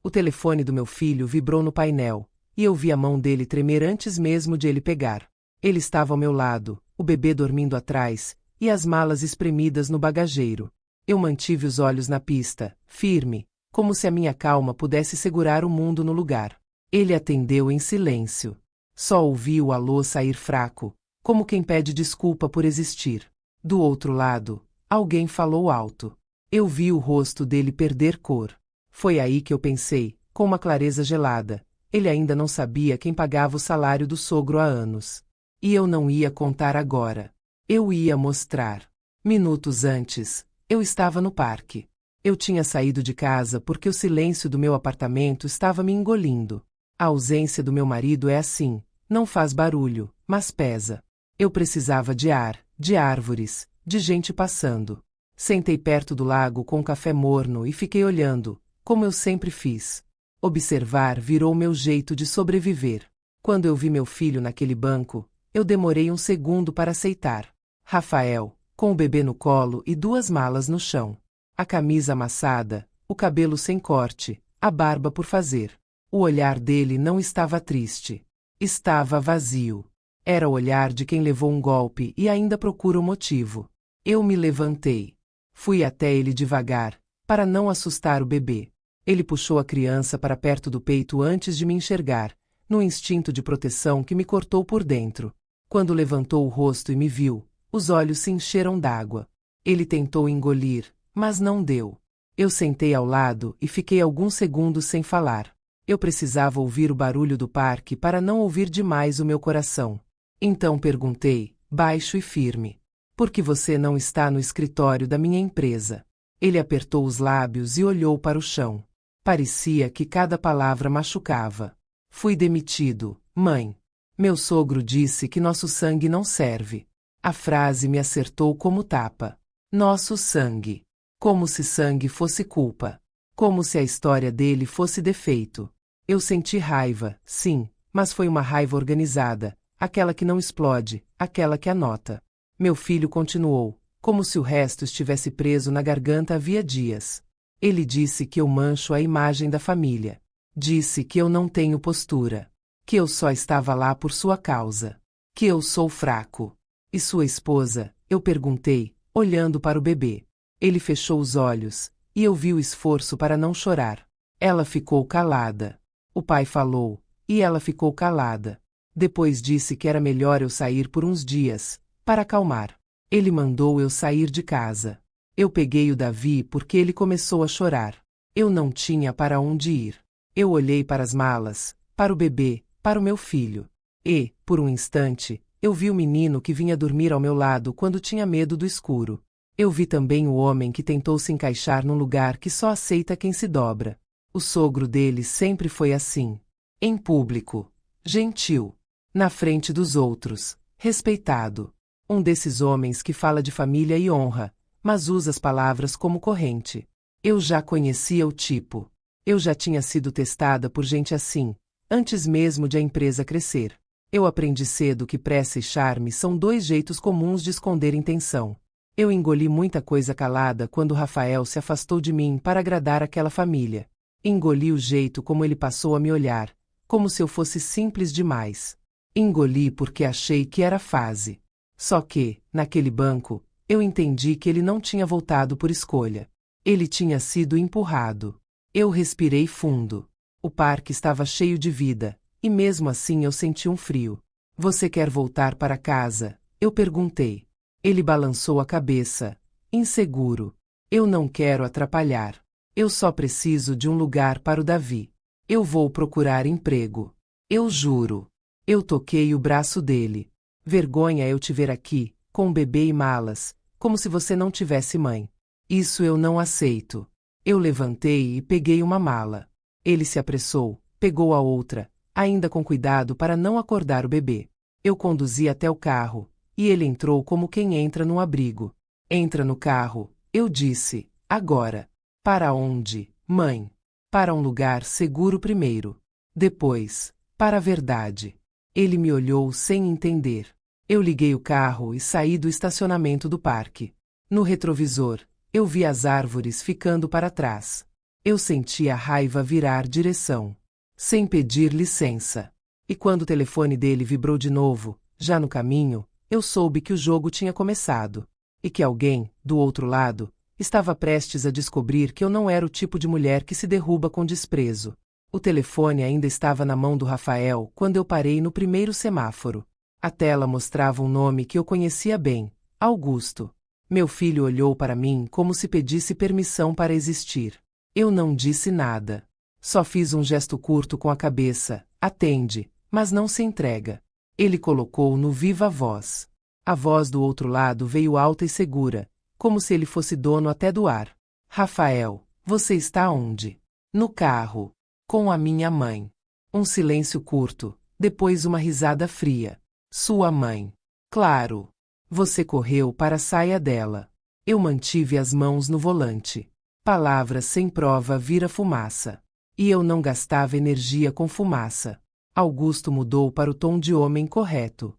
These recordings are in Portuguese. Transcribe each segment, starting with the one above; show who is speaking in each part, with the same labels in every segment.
Speaker 1: O telefone do meu filho vibrou no painel, e eu vi a mão dele tremer antes mesmo de ele pegar. Ele estava ao meu lado, o bebê dormindo atrás, e as malas espremidas no bagageiro. Eu mantive os olhos na pista, firme, como se a minha calma pudesse segurar o mundo no lugar. Ele atendeu em silêncio. Só ouvi o alô sair fraco, como quem pede desculpa por existir. Do outro lado, alguém falou alto. Eu vi o rosto dele perder cor. Foi aí que eu pensei, com uma clareza gelada, ele ainda não sabia quem pagava o salário do sogro há anos. E eu não ia contar agora. Eu ia mostrar. Minutos antes, eu estava no parque. Eu tinha saído de casa porque o silêncio do meu apartamento estava me engolindo. A ausência do meu marido é assim, não faz barulho, mas pesa. Eu precisava de ar, de árvores, de gente passando. Sentei perto do lago com um café morno e fiquei olhando, como eu sempre fiz. Observar virou meu jeito de sobreviver. Quando eu vi meu filho naquele banco, eu demorei um segundo para aceitar. Rafael, com o bebê no colo e 2 malas no chão. A camisa amassada, o cabelo sem corte, a barba por fazer. O olhar dele não estava triste. Estava vazio. Era o olhar de quem levou um golpe e ainda procura o motivo. Eu me levantei. Fui até ele devagar, para não assustar o bebê. Ele puxou a criança para perto do peito antes de me enxergar, num instinto de proteção que me cortou por dentro. Quando levantou o rosto e me viu, os olhos se encheram d'água. Ele tentou engolir, mas não deu. Eu sentei ao lado e fiquei alguns segundos sem falar. Eu precisava ouvir o barulho do parque para não ouvir demais o meu coração. Então perguntei, baixo e firme: por que você não está no escritório da minha empresa? Ele apertou os lábios e olhou para o chão. Parecia que cada palavra machucava. Fui demitido, mãe. Meu sogro disse que nosso sangue não serve. A frase me acertou como tapa. Nosso sangue. Como se sangue fosse culpa. Como se a história dele fosse defeito. Eu senti raiva, sim, mas foi uma raiva organizada, aquela que não explode, aquela que anota. Meu filho continuou, como se o resto estivesse preso na garganta havia dias. Ele disse que eu mancho a imagem da família. Disse que eu não tenho postura. Que eu só estava lá por sua causa. Que eu sou fraco. E sua esposa? Eu perguntei, olhando para o bebê. Ele fechou os olhos, e eu vi o esforço para não chorar. Ela ficou calada. O pai falou, e ela ficou calada. Depois disse que era melhor eu sair por uns dias, para acalmar. Ele mandou eu sair de casa. Eu peguei o Davi porque ele começou a chorar. Eu não tinha para onde ir. Eu olhei para as malas, para o bebê, para o meu filho. E, por um instante, eu vi o menino que vinha dormir ao meu lado quando tinha medo do escuro. Eu vi também o homem que tentou se encaixar num lugar que só aceita quem se dobra. O sogro dele sempre foi assim. Em público. Gentil. Na frente dos outros. Respeitado. Um desses homens que fala de família e honra, mas usa as palavras como corrente. Eu já conhecia o tipo. Eu já tinha sido testada por gente assim, antes mesmo de a empresa crescer. Eu aprendi cedo que pressa e charme são 2 jeitos comuns de esconder intenção. Eu engoli muita coisa calada quando Rafael se afastou de mim para agradar aquela família. Engoli o jeito como ele passou a me olhar, como se eu fosse simples demais. Engoli porque achei que era fase. Só que, naquele banco, eu entendi que ele não tinha voltado por escolha. Ele tinha sido empurrado. Eu respirei fundo. O parque estava cheio de vida, e mesmo assim eu senti um frio. Você quer voltar para casa? Eu perguntei. Ele balançou a cabeça, inseguro. Eu não quero atrapalhar. Eu só preciso de um lugar para o Davi. Eu vou procurar emprego. Eu juro. Eu toquei o braço dele. Vergonha eu te ver aqui, com um bebê e malas, como se você não tivesse mãe. Isso eu não aceito. Eu levantei e peguei uma mala. Ele se apressou, pegou a outra, ainda com cuidado para não acordar o bebê. Eu conduzi até o carro, e ele entrou como quem entra num abrigo. Entra no carro, eu disse, agora. Para onde, mãe? Para um lugar seguro primeiro. Depois, para a verdade. Ele me olhou sem entender. Eu liguei o carro e saí do estacionamento do parque. No retrovisor, eu vi as árvores ficando para trás. Eu senti a raiva virar direção, sem pedir licença. E quando o telefone dele vibrou de novo, já no caminho, eu soube que o jogo tinha começado. E que alguém, do outro lado, estava prestes a descobrir que eu não era o tipo de mulher que se derruba com desprezo. O telefone ainda estava na mão do Rafael quando eu parei no primeiro semáforo. A tela mostrava um nome que eu conhecia bem: Augusto. Meu filho olhou para mim como se pedisse permissão para existir. Eu não disse nada. Só fiz um gesto curto com a cabeça: atende, mas não se entrega. Ele colocou no viva voz. A voz do outro lado veio alta e segura, como se ele fosse dono até do ar. Rafael, você está onde? No carro. Com a minha mãe. Um silêncio curto, depois uma risada fria. Sua mãe. Claro. Você correu para a saia dela. Eu mantive as mãos no volante. Palavras sem prova vira fumaça. E eu não gastava energia com fumaça. Augusto mudou para o tom de homem correto.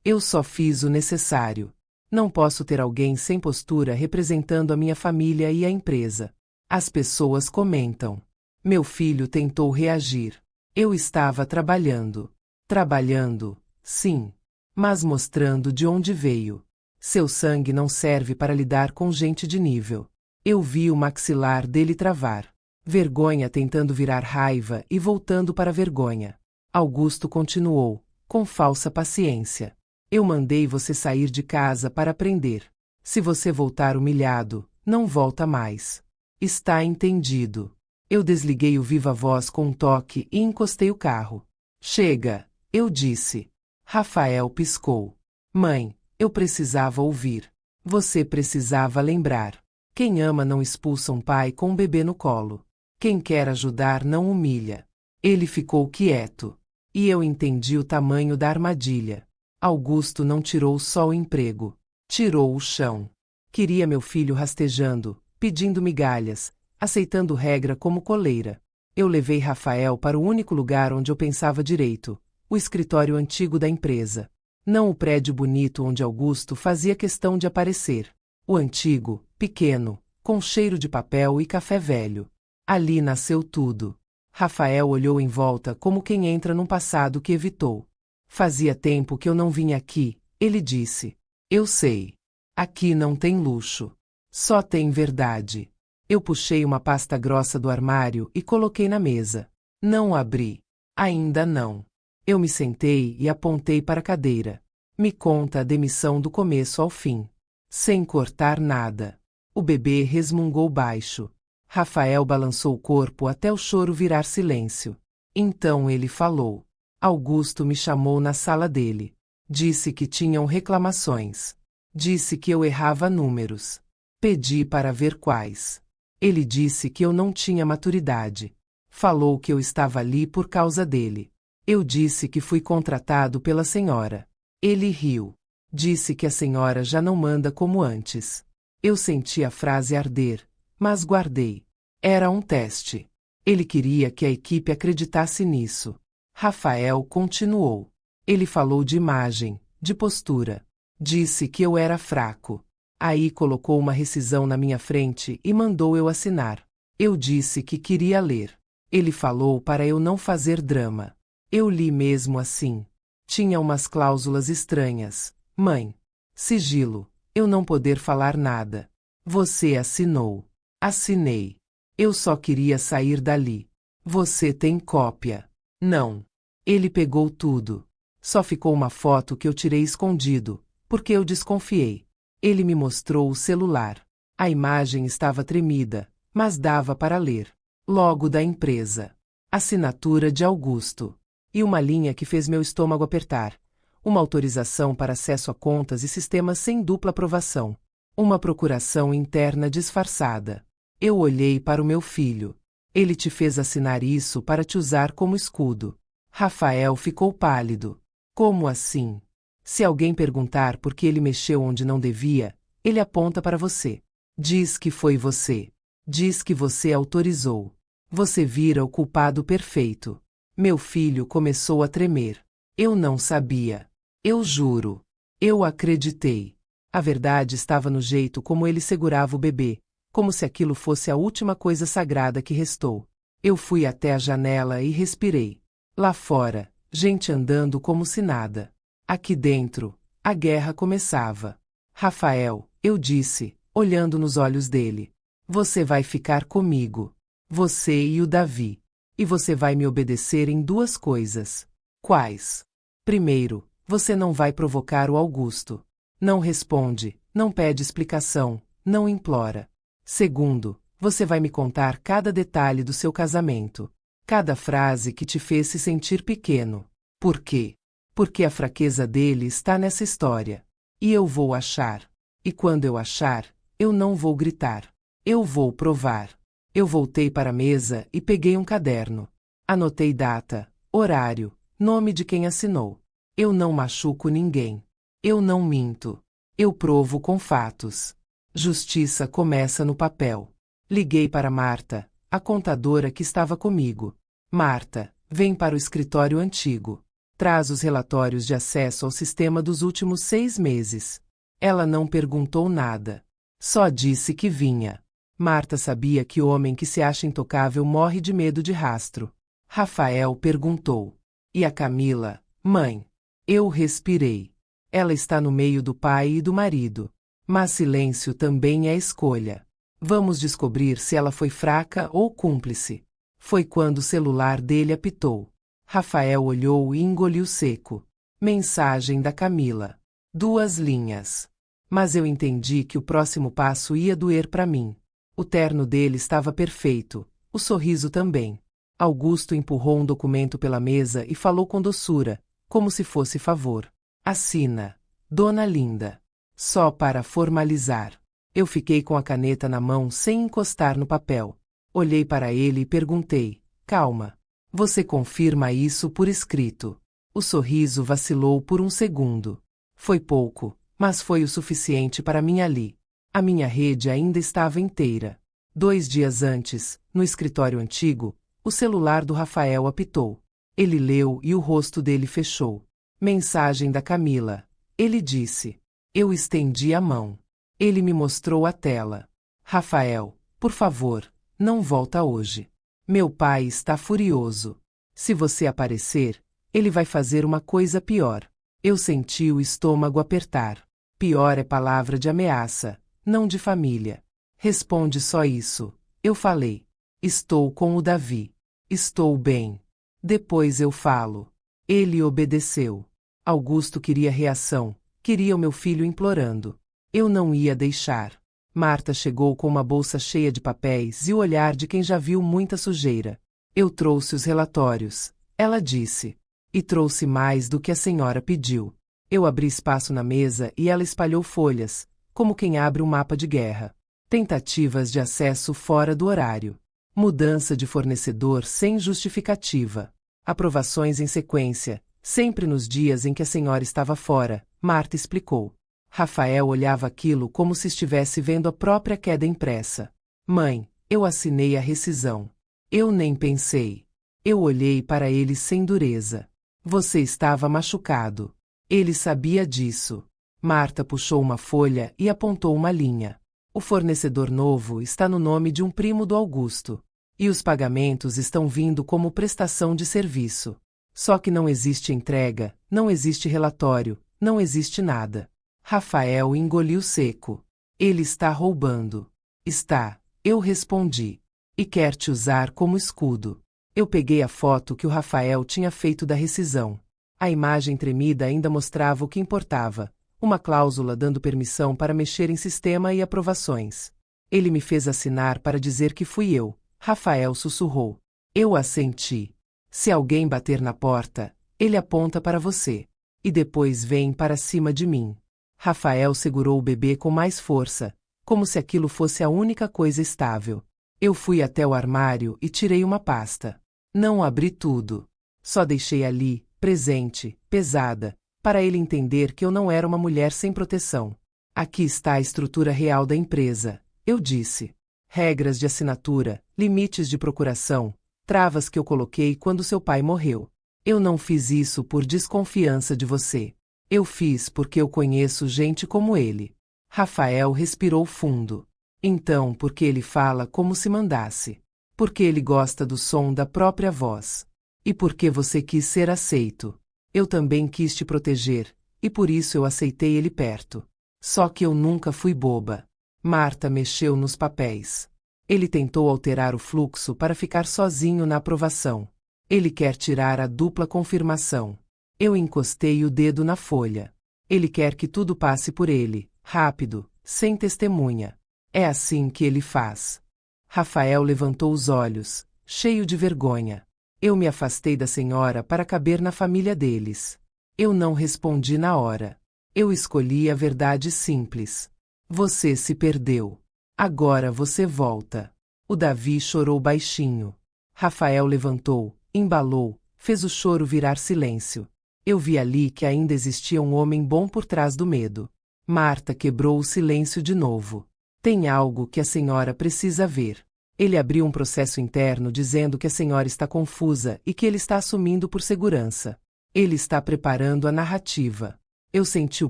Speaker 1: Eu só fiz o necessário. Não posso ter alguém sem postura representando a minha família e a empresa. As pessoas comentam. Meu filho tentou reagir. Eu estava trabalhando. Trabalhando, sim. Mas mostrando de onde veio. Seu sangue não serve para lidar com gente de nível. Eu vi o maxilar dele travar. Vergonha tentando virar raiva e voltando para vergonha. Augusto continuou, com falsa paciência. Eu mandei você sair de casa para aprender. Se você voltar humilhado, não volta mais. Está entendido. Eu desliguei o viva-voz com um toque e encostei o carro. Chega, eu disse. Rafael piscou. Mãe, eu precisava ouvir. Você precisava lembrar. Quem ama não expulsa um pai com um bebê no colo. Quem quer ajudar não humilha. Ele ficou quieto. E eu entendi o tamanho da armadilha. Augusto não tirou só o emprego. Tirou o chão. Queria meu filho rastejando, pedindo migalhas, aceitando regra como coleira. Eu levei Rafael para o único lugar onde eu pensava direito, o escritório antigo da empresa. Não o prédio bonito onde Augusto fazia questão de aparecer. O antigo, pequeno, com cheiro de papel e café velho. Ali nasceu tudo. Rafael olhou em volta como quem entra num passado que evitou. Fazia tempo que eu não vinha aqui, ele disse. Eu sei. Aqui não tem luxo. Só tem verdade. Eu puxei uma pasta grossa do armário e coloquei na mesa. Não abri. Ainda não. Eu me sentei e apontei para a cadeira. Me conta a demissão do começo ao fim. Sem cortar nada. O bebê resmungou baixo. Rafael balançou o corpo até o choro virar silêncio. Então ele falou. Augusto me chamou na sala dele. Disse que tinham reclamações. Disse que eu errava números. Pedi para ver quais. Ele disse que eu não tinha maturidade. Falou que eu estava ali por causa dele. Eu disse que fui contratado pela senhora. Ele riu. Disse que a senhora já não manda como antes. Eu senti a frase arder, mas guardei. Era um teste. Ele queria que a equipe acreditasse nisso. Rafael continuou. Ele falou de imagem, de postura. Disse que eu era fraco. Aí colocou uma rescisão na minha frente e mandou eu assinar. Eu disse que queria ler. Ele falou para eu não fazer drama. Eu li mesmo assim. Tinha umas cláusulas estranhas. Mãe. Sigilo. Eu não poder falar nada. Você assinou. Assinei. Eu só queria sair dali. Você tem cópia? Não. Ele pegou tudo. Só ficou uma foto que eu tirei escondido, porque eu desconfiei. Ele me mostrou o celular. A imagem estava tremida, mas dava para ler. Logo da empresa. Assinatura de Augusto. E uma linha que fez meu estômago apertar. Uma autorização para acesso a contas e sistemas sem dupla aprovação. Uma procuração interna disfarçada. Eu olhei para o meu filho. Ele te fez assinar isso para te usar como escudo. Rafael ficou pálido. Como assim? Se alguém perguntar por que ele mexeu onde não devia, ele aponta para você. Diz que foi você. Diz que você autorizou. Você vira o culpado perfeito. Meu filho começou a tremer. Eu não sabia. Eu juro. Eu acreditei. A verdade estava no jeito como ele segurava o bebê, como se aquilo fosse a última coisa sagrada que restou. Eu fui até a janela e respirei. Lá fora, gente andando como se nada. Aqui dentro, a guerra começava. Rafael, eu disse, olhando nos olhos dele. Você vai ficar comigo. Você e o Davi. E você vai me obedecer em duas coisas. Quais? Primeiro, você não vai provocar o Augusto. Não responde, não pede explicação, não implora. Segundo, você vai me contar cada detalhe do seu casamento. Cada frase que te fez se sentir pequeno. Por quê? Porque a fraqueza dele está nessa história. E eu vou achar. E quando eu achar, eu não vou gritar. Eu vou provar. Eu voltei para a mesa e peguei um caderno. Anotei data, horário, nome de quem assinou. Eu não machuco ninguém. Eu não minto. Eu provo com fatos. Justiça começa no papel. Liguei para Marta, a contadora que estava comigo. Marta, vem para o escritório antigo. Traz os relatórios de acesso ao sistema dos últimos 6 meses. Ela não perguntou nada. Só disse que vinha. Marta sabia que homem que se acha intocável morre de medo de rastro. Rafael perguntou. E a Camila, mãe? Eu respirei. Ela está no meio do pai e do marido. Mas silêncio também é escolha. Vamos descobrir se ela foi fraca ou cúmplice. Foi quando o celular dele apitou. Rafael olhou e engoliu seco. Mensagem da Camila. 2 linhas. Mas eu entendi que o próximo passo ia doer para mim. O terno dele estava perfeito, o sorriso também. Augusto empurrou um documento pela mesa e falou com doçura, como se fosse favor. Assina, Dona Linda. Só para formalizar. Eu fiquei com a caneta na mão sem encostar no papel. Olhei para ele e perguntei, calma. Você confirma isso por escrito? O sorriso vacilou por um segundo. Foi pouco, mas foi o suficiente para mim ali. A minha rede ainda estava inteira. 2 dias antes, no escritório antigo, o celular do Rafael apitou. Ele leu e o rosto dele fechou. Mensagem da Camila. Ele disse. Eu estendi a mão. Ele me mostrou a tela. Rafael, por favor, não volta hoje. Meu pai está furioso. Se você aparecer, ele vai fazer uma coisa pior. Eu senti o estômago apertar. Pior é palavra de ameaça, não de família. Responde só isso. Eu falei. Estou com o Davi. Estou bem. Depois eu falo. Ele obedeceu. Augusto queria reação, queria o meu filho implorando. Eu não ia deixar. Marta chegou com uma bolsa cheia de papéis e o olhar de quem já viu muita sujeira. Eu trouxe os relatórios, ela disse. E trouxe mais do que a senhora pediu. Eu abri espaço na mesa e ela espalhou folhas, como quem abre um mapa de guerra. Tentativas de acesso fora do horário. Mudança de fornecedor sem justificativa. Aprovações em sequência, sempre nos dias em que a senhora estava fora, Marta explicou. Rafael olhava aquilo como se estivesse vendo a própria queda impressa. Mãe, eu assinei a rescisão. Eu nem pensei. Eu olhei para ele sem dureza. Você estava machucado. Ele sabia disso. Marta puxou uma folha e apontou uma linha. O fornecedor novo está no nome de um primo do Augusto. E os pagamentos estão vindo como prestação de serviço. Só que não existe entrega, não existe relatório, não existe nada. Rafael engoliu seco. Ele está roubando. Está, eu respondi. E quer te usar como escudo. Eu peguei a foto que o Rafael tinha feito da rescisão. A imagem tremida ainda mostrava o que importava. Uma cláusula dando permissão para mexer em sistema e aprovações. Ele me fez assinar para dizer que fui eu. Rafael sussurrou. Eu assenti. Se alguém bater na porta, ele aponta para você. E depois vem para cima de mim. Rafael segurou o bebê com mais força, como se aquilo fosse a única coisa estável. Eu fui até o armário e tirei uma pasta. Não abri tudo. Só deixei ali, presente, pesada, para ele entender que eu não era uma mulher sem proteção. Aqui está a estrutura real da empresa, eu disse. Regras de assinatura, limites de procuração, travas que eu coloquei quando seu pai morreu. Eu não fiz isso por desconfiança de você. Eu fiz porque eu conheço gente como ele. Rafael respirou fundo. Então, por que ele fala como se mandasse? Porque ele gosta do som da própria voz. E porque você quis ser aceito. Eu também quis te proteger, e por isso eu aceitei ele perto. Só que eu nunca fui boba. Marta mexeu nos papéis. Ele tentou alterar o fluxo para ficar sozinho na aprovação. Ele quer tirar a dupla confirmação. Eu encostei o dedo na folha. Ele quer que tudo passe por ele, rápido, sem testemunha. É assim que ele faz. Rafael levantou os olhos, cheio de vergonha. Eu me afastei da senhora para caber na família deles. Eu não respondi na hora. Eu escolhi a verdade simples. Você se perdeu. Agora você volta. O Davi chorou baixinho. Rafael levantou, embalou, fez o choro virar silêncio. Eu vi ali que ainda existia um homem bom por trás do medo. Marta quebrou o silêncio de novo. Tem algo que a senhora precisa ver. Ele abriu um processo interno dizendo que a senhora está confusa e que ele está assumindo por segurança. Ele está preparando a narrativa. Eu senti o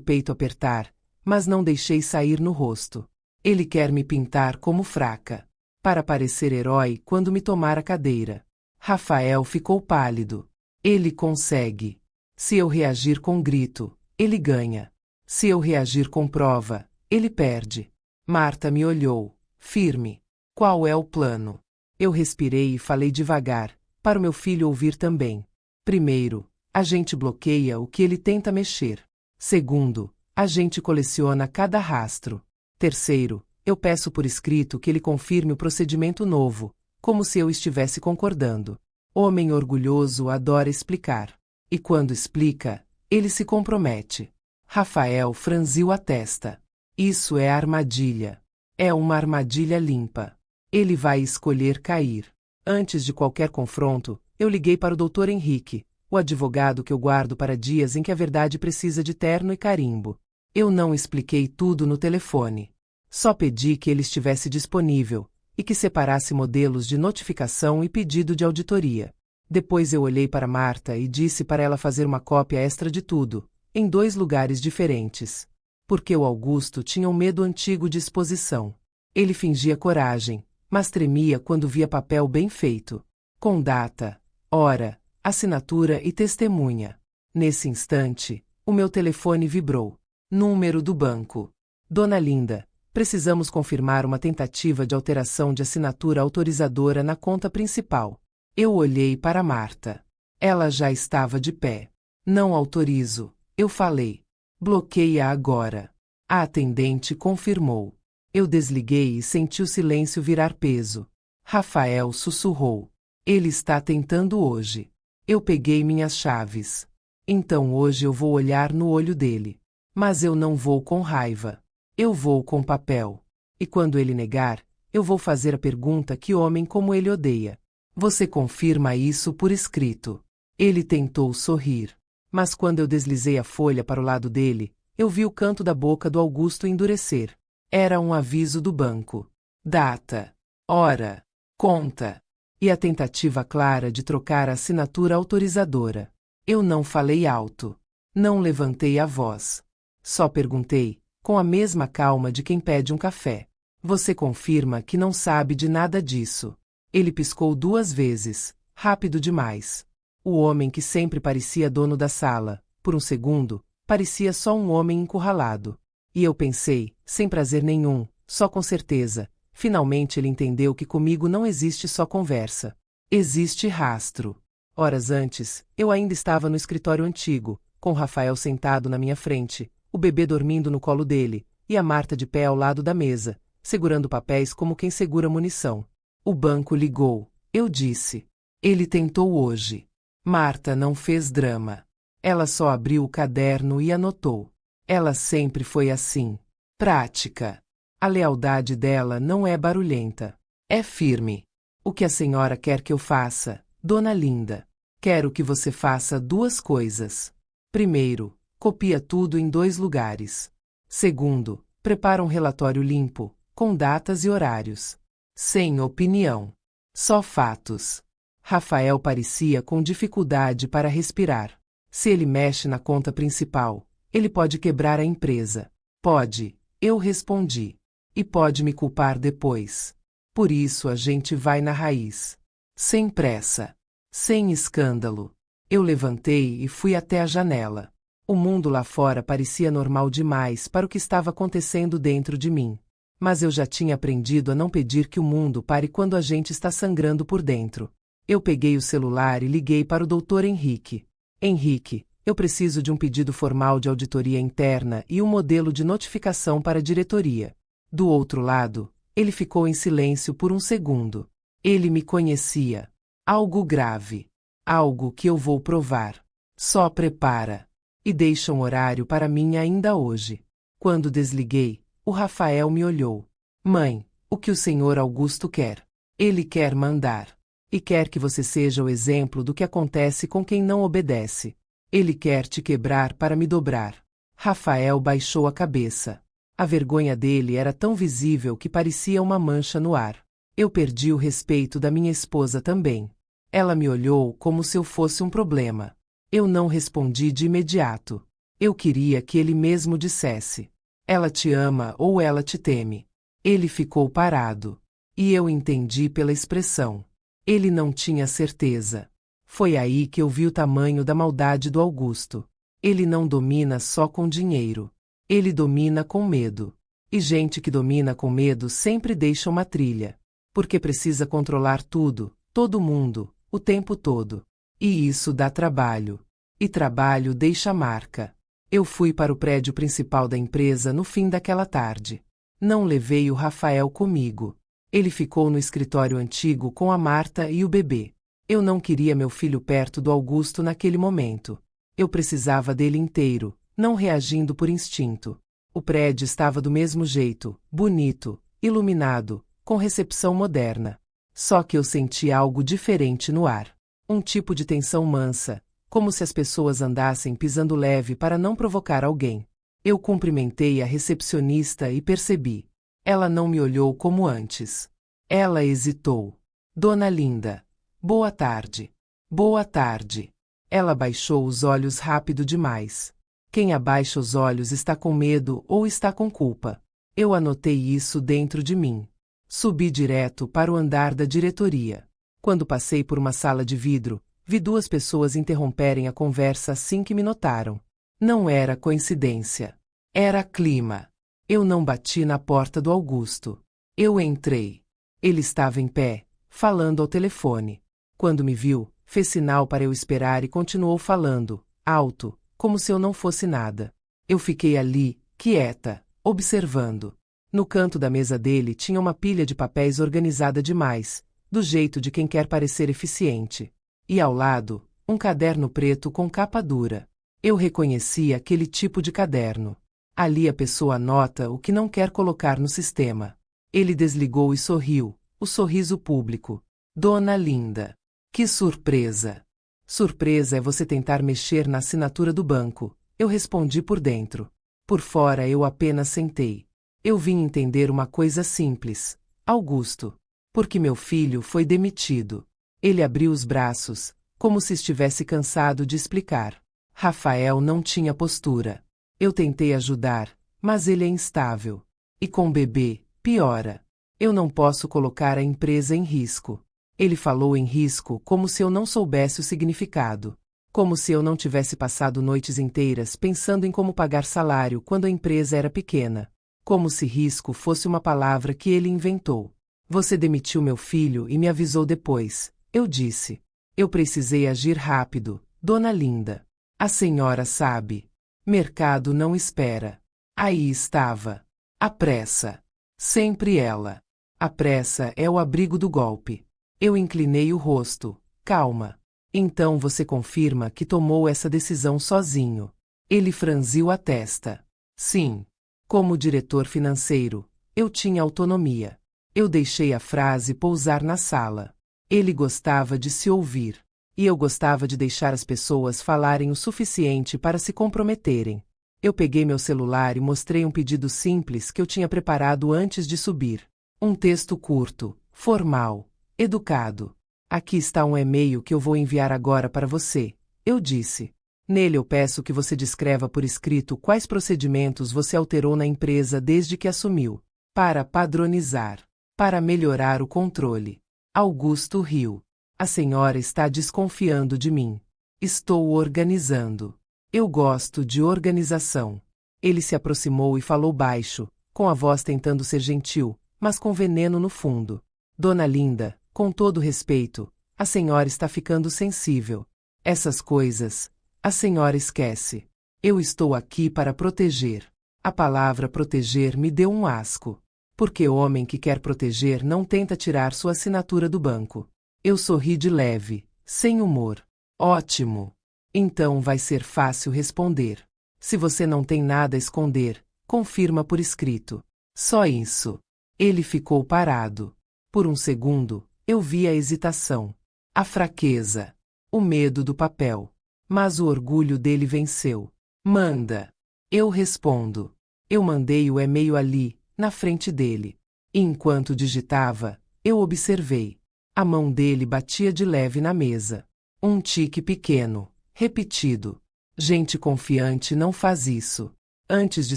Speaker 1: peito apertar, mas não deixei sair no rosto. Ele quer me pintar como fraca, para parecer herói quando me tomar a cadeira. Rafael ficou pálido. Ele consegue. Se eu reagir com grito, ele ganha. Se eu reagir com prova, ele perde. Marta me olhou, firme. Qual é o plano? Eu respirei e falei devagar, para o meu filho ouvir também. Primeiro, a gente bloqueia o que ele tenta mexer. Segundo, a gente coleciona cada rastro. Terceiro, eu peço por escrito que ele confirme o procedimento novo, como se eu estivesse concordando. Homem orgulhoso adora explicar. E quando explica, ele se compromete. Rafael franziu a testa. Isso é armadilha. É uma armadilha limpa. Ele vai escolher cair. Antes de qualquer confronto, eu liguei para o Dr. Henrique, o advogado que eu guardo para dias em que a verdade precisa de terno e carimbo. Eu não expliquei tudo no telefone. Só pedi que ele estivesse disponível e que separasse modelos de notificação e pedido de auditoria. Depois eu olhei para Marta e disse para ela fazer uma cópia extra de tudo, em 2 lugares diferentes. Porque o Augusto tinha um medo antigo de exposição. Ele fingia coragem, mas tremia quando via papel bem feito, com data, hora, assinatura e testemunha. Nesse instante, o meu telefone vibrou. Número do banco. Dona Linda, precisamos confirmar uma tentativa de alteração de assinatura autorizadora na conta principal. Eu olhei para Marta. Ela já estava de pé. Não autorizo, eu falei. Bloqueia agora. A atendente confirmou. Eu desliguei e senti o silêncio virar peso. Rafael sussurrou. Ele está tentando hoje. Eu peguei minhas chaves. Então hoje eu vou olhar no olho dele. Mas eu não vou com raiva. Eu vou com papel. E quando ele negar, eu vou fazer a pergunta que homem como ele odeia. Você confirma isso por escrito. Ele tentou sorrir. Mas quando eu deslizei a folha para o lado dele, eu vi o canto da boca do Augusto endurecer. Era um aviso do banco. Data, hora, conta. E a tentativa clara de trocar a assinatura autorizadora. Eu não falei alto. Não levantei a voz. Só perguntei, com a mesma calma de quem pede um café. Você confirma que não sabe de nada disso. Ele piscou 2 vezes, rápido demais. O homem que sempre parecia dono da sala, por um segundo, parecia só um homem encurralado. E eu pensei, sem prazer nenhum, só com certeza, finalmente ele entendeu que comigo não existe só conversa. Existe rastro. Horas antes, eu ainda estava no escritório antigo, com Rafael sentado na minha frente, o bebê dormindo no colo dele, e a Marta de pé ao lado da mesa, segurando papéis como quem segura munição. O banco ligou. Eu disse. Ele tentou hoje. Marta não fez drama. Ela só abriu o caderno e anotou. Ela sempre foi assim. Prática. A lealdade dela não é barulhenta. É firme. O que a senhora quer que eu faça, Dona Linda? Quero que você faça 2 coisas. Primeiro, copia tudo em 2 lugares. Segundo, prepara um relatório limpo, com datas e horários. Sem opinião. Só fatos. Rafael parecia com dificuldade para respirar. Se ele mexe na conta principal, ele pode quebrar a empresa. Pode, eu respondi. e pode me culpar depois. Por isso a gente vai na raiz. Sem pressa. Sem escândalo. Eu levantei e fui até a janela. O mundo lá fora parecia normal demais para o que estava acontecendo dentro de mim. Mas eu já tinha aprendido a não pedir que o mundo pare quando a gente está sangrando por dentro. Eu peguei o celular e liguei para o Dr. Henrique. Henrique, eu preciso de um pedido formal de auditoria interna e um modelo de notificação para a diretoria. Do outro lado, ele ficou em silêncio por um segundo. Ele me conhecia. Algo grave. Algo que eu vou provar. Só prepara. E deixa um horário para mim ainda hoje. Quando desliguei, o Rafael me olhou. Mãe, o que o senhor Augusto quer? Ele quer mandar. E quer que você seja o exemplo do que acontece com quem não obedece. Ele quer te quebrar para me dobrar. Rafael baixou a cabeça. A vergonha dele era tão visível que parecia uma mancha no ar. Eu perdi o respeito da minha esposa também. Ela me olhou como se eu fosse um problema. Eu não respondi de imediato. Eu queria que ele mesmo dissesse. Ela te ama ou ela te teme. Ele ficou parado. E eu entendi pela expressão. Ele não tinha certeza. Foi aí que eu vi o tamanho da maldade do Augusto. Ele não domina só com dinheiro. Ele domina com medo. E gente que domina com medo sempre deixa uma trilha. Porque precisa controlar tudo, todo mundo, o tempo todo. E isso dá trabalho. E trabalho deixa marca. Eu fui para o prédio principal da empresa no fim daquela tarde. Não levei o Rafael comigo. Ele ficou no escritório antigo com a Marta e o bebê. Eu não queria meu filho perto do Augusto naquele momento. Eu precisava dele inteiro, não reagindo por instinto. O prédio estava do mesmo jeito, bonito, iluminado, com recepção moderna. Só que eu senti algo diferente no ar. Um tipo de tensão mansa, como se as pessoas andassem pisando leve para não provocar alguém. Eu cumprimentei a recepcionista e percebi. Ela não me olhou como antes. Ela hesitou. Dona Linda. Boa tarde. Boa tarde. Ela baixou os olhos rápido demais. Quem abaixa os olhos está com medo ou está com culpa. Eu anotei isso dentro de mim. Subi direto para o andar da diretoria. Quando passei por uma sala de vidro, vi duas pessoas interromperem a conversa assim que me notaram. Não era coincidência. Era clima. Eu não bati na porta do Augusto. Eu entrei. Ele estava em pé, falando ao telefone. Quando me viu, fez sinal para eu esperar e continuou falando, alto, como se eu não fosse nada. Eu fiquei ali, quieta, observando. No canto da mesa dele tinha uma pilha de papéis organizada demais, do jeito de quem quer parecer eficiente. E ao lado, um caderno preto com capa dura. Eu reconheci aquele tipo de caderno. Ali a pessoa anota o que não quer colocar no sistema. Ele desligou e sorriu, o sorriso público. Dona Linda. Que surpresa! Surpresa é você tentar mexer na assinatura do banco. Eu respondi por dentro. Por fora eu apenas sentei. Eu vim entender uma coisa simples. Augusto. Porque meu filho foi demitido. Ele abriu os braços, como se estivesse cansado de explicar. Rafael não tinha postura. Eu tentei ajudar, mas ele é instável. E com o bebê, piora. Eu não posso colocar a empresa em risco. Ele falou em risco como se eu não soubesse o significado. Como se eu não tivesse passado noites inteiras pensando em como pagar salário quando a empresa era pequena. Como se risco fosse uma palavra que ele inventou. Você demitiu meu filho e me avisou depois, eu disse. Eu precisei agir rápido, Dona Linda. A senhora sabe. Mercado não espera. Aí estava. A pressa. Sempre ela. A pressa é o abrigo do golpe. Eu inclinei o rosto. Calma. Então você confirma que tomou essa decisão sozinho. Ele franziu a testa. Sim. Como diretor financeiro, eu tinha autonomia. Eu deixei a frase pousar na sala. Ele gostava de se ouvir. E eu gostava de deixar as pessoas falarem o suficiente para se comprometerem. Eu peguei meu celular e mostrei um pedido simples que eu tinha preparado antes de subir. Um texto curto, formal, educado. Aqui está um e-mail que eu vou enviar agora para você, eu disse. Nele eu peço que você descreva por escrito quais procedimentos você alterou na empresa desde que assumiu. Para padronizar. Para melhorar o controle. Augusto riu. A senhora está desconfiando de mim. Estou organizando. Eu gosto de organização. Ele se aproximou e falou baixo, com a voz tentando ser gentil, mas com veneno no fundo. Dona Linda, com todo respeito, a senhora está ficando sensível. Essas coisas, a senhora esquece. Eu estou aqui para proteger. A palavra proteger me deu um asco. Porque homem que quer proteger não tenta tirar sua assinatura do banco. Eu sorri de leve, sem humor. Ótimo. Então vai ser fácil responder. Se você não tem nada a esconder, confirma por escrito. Só isso. Ele ficou parado. Por um segundo, eu vi a hesitação, a fraqueza, o medo do papel. Mas o orgulho dele venceu. Manda. Eu respondo. Eu mandei o e-mail ali, na frente dele. E enquanto digitava, eu observei. A mão dele batia de leve na mesa. Um tique pequeno, repetido. Gente confiante não faz isso. Antes de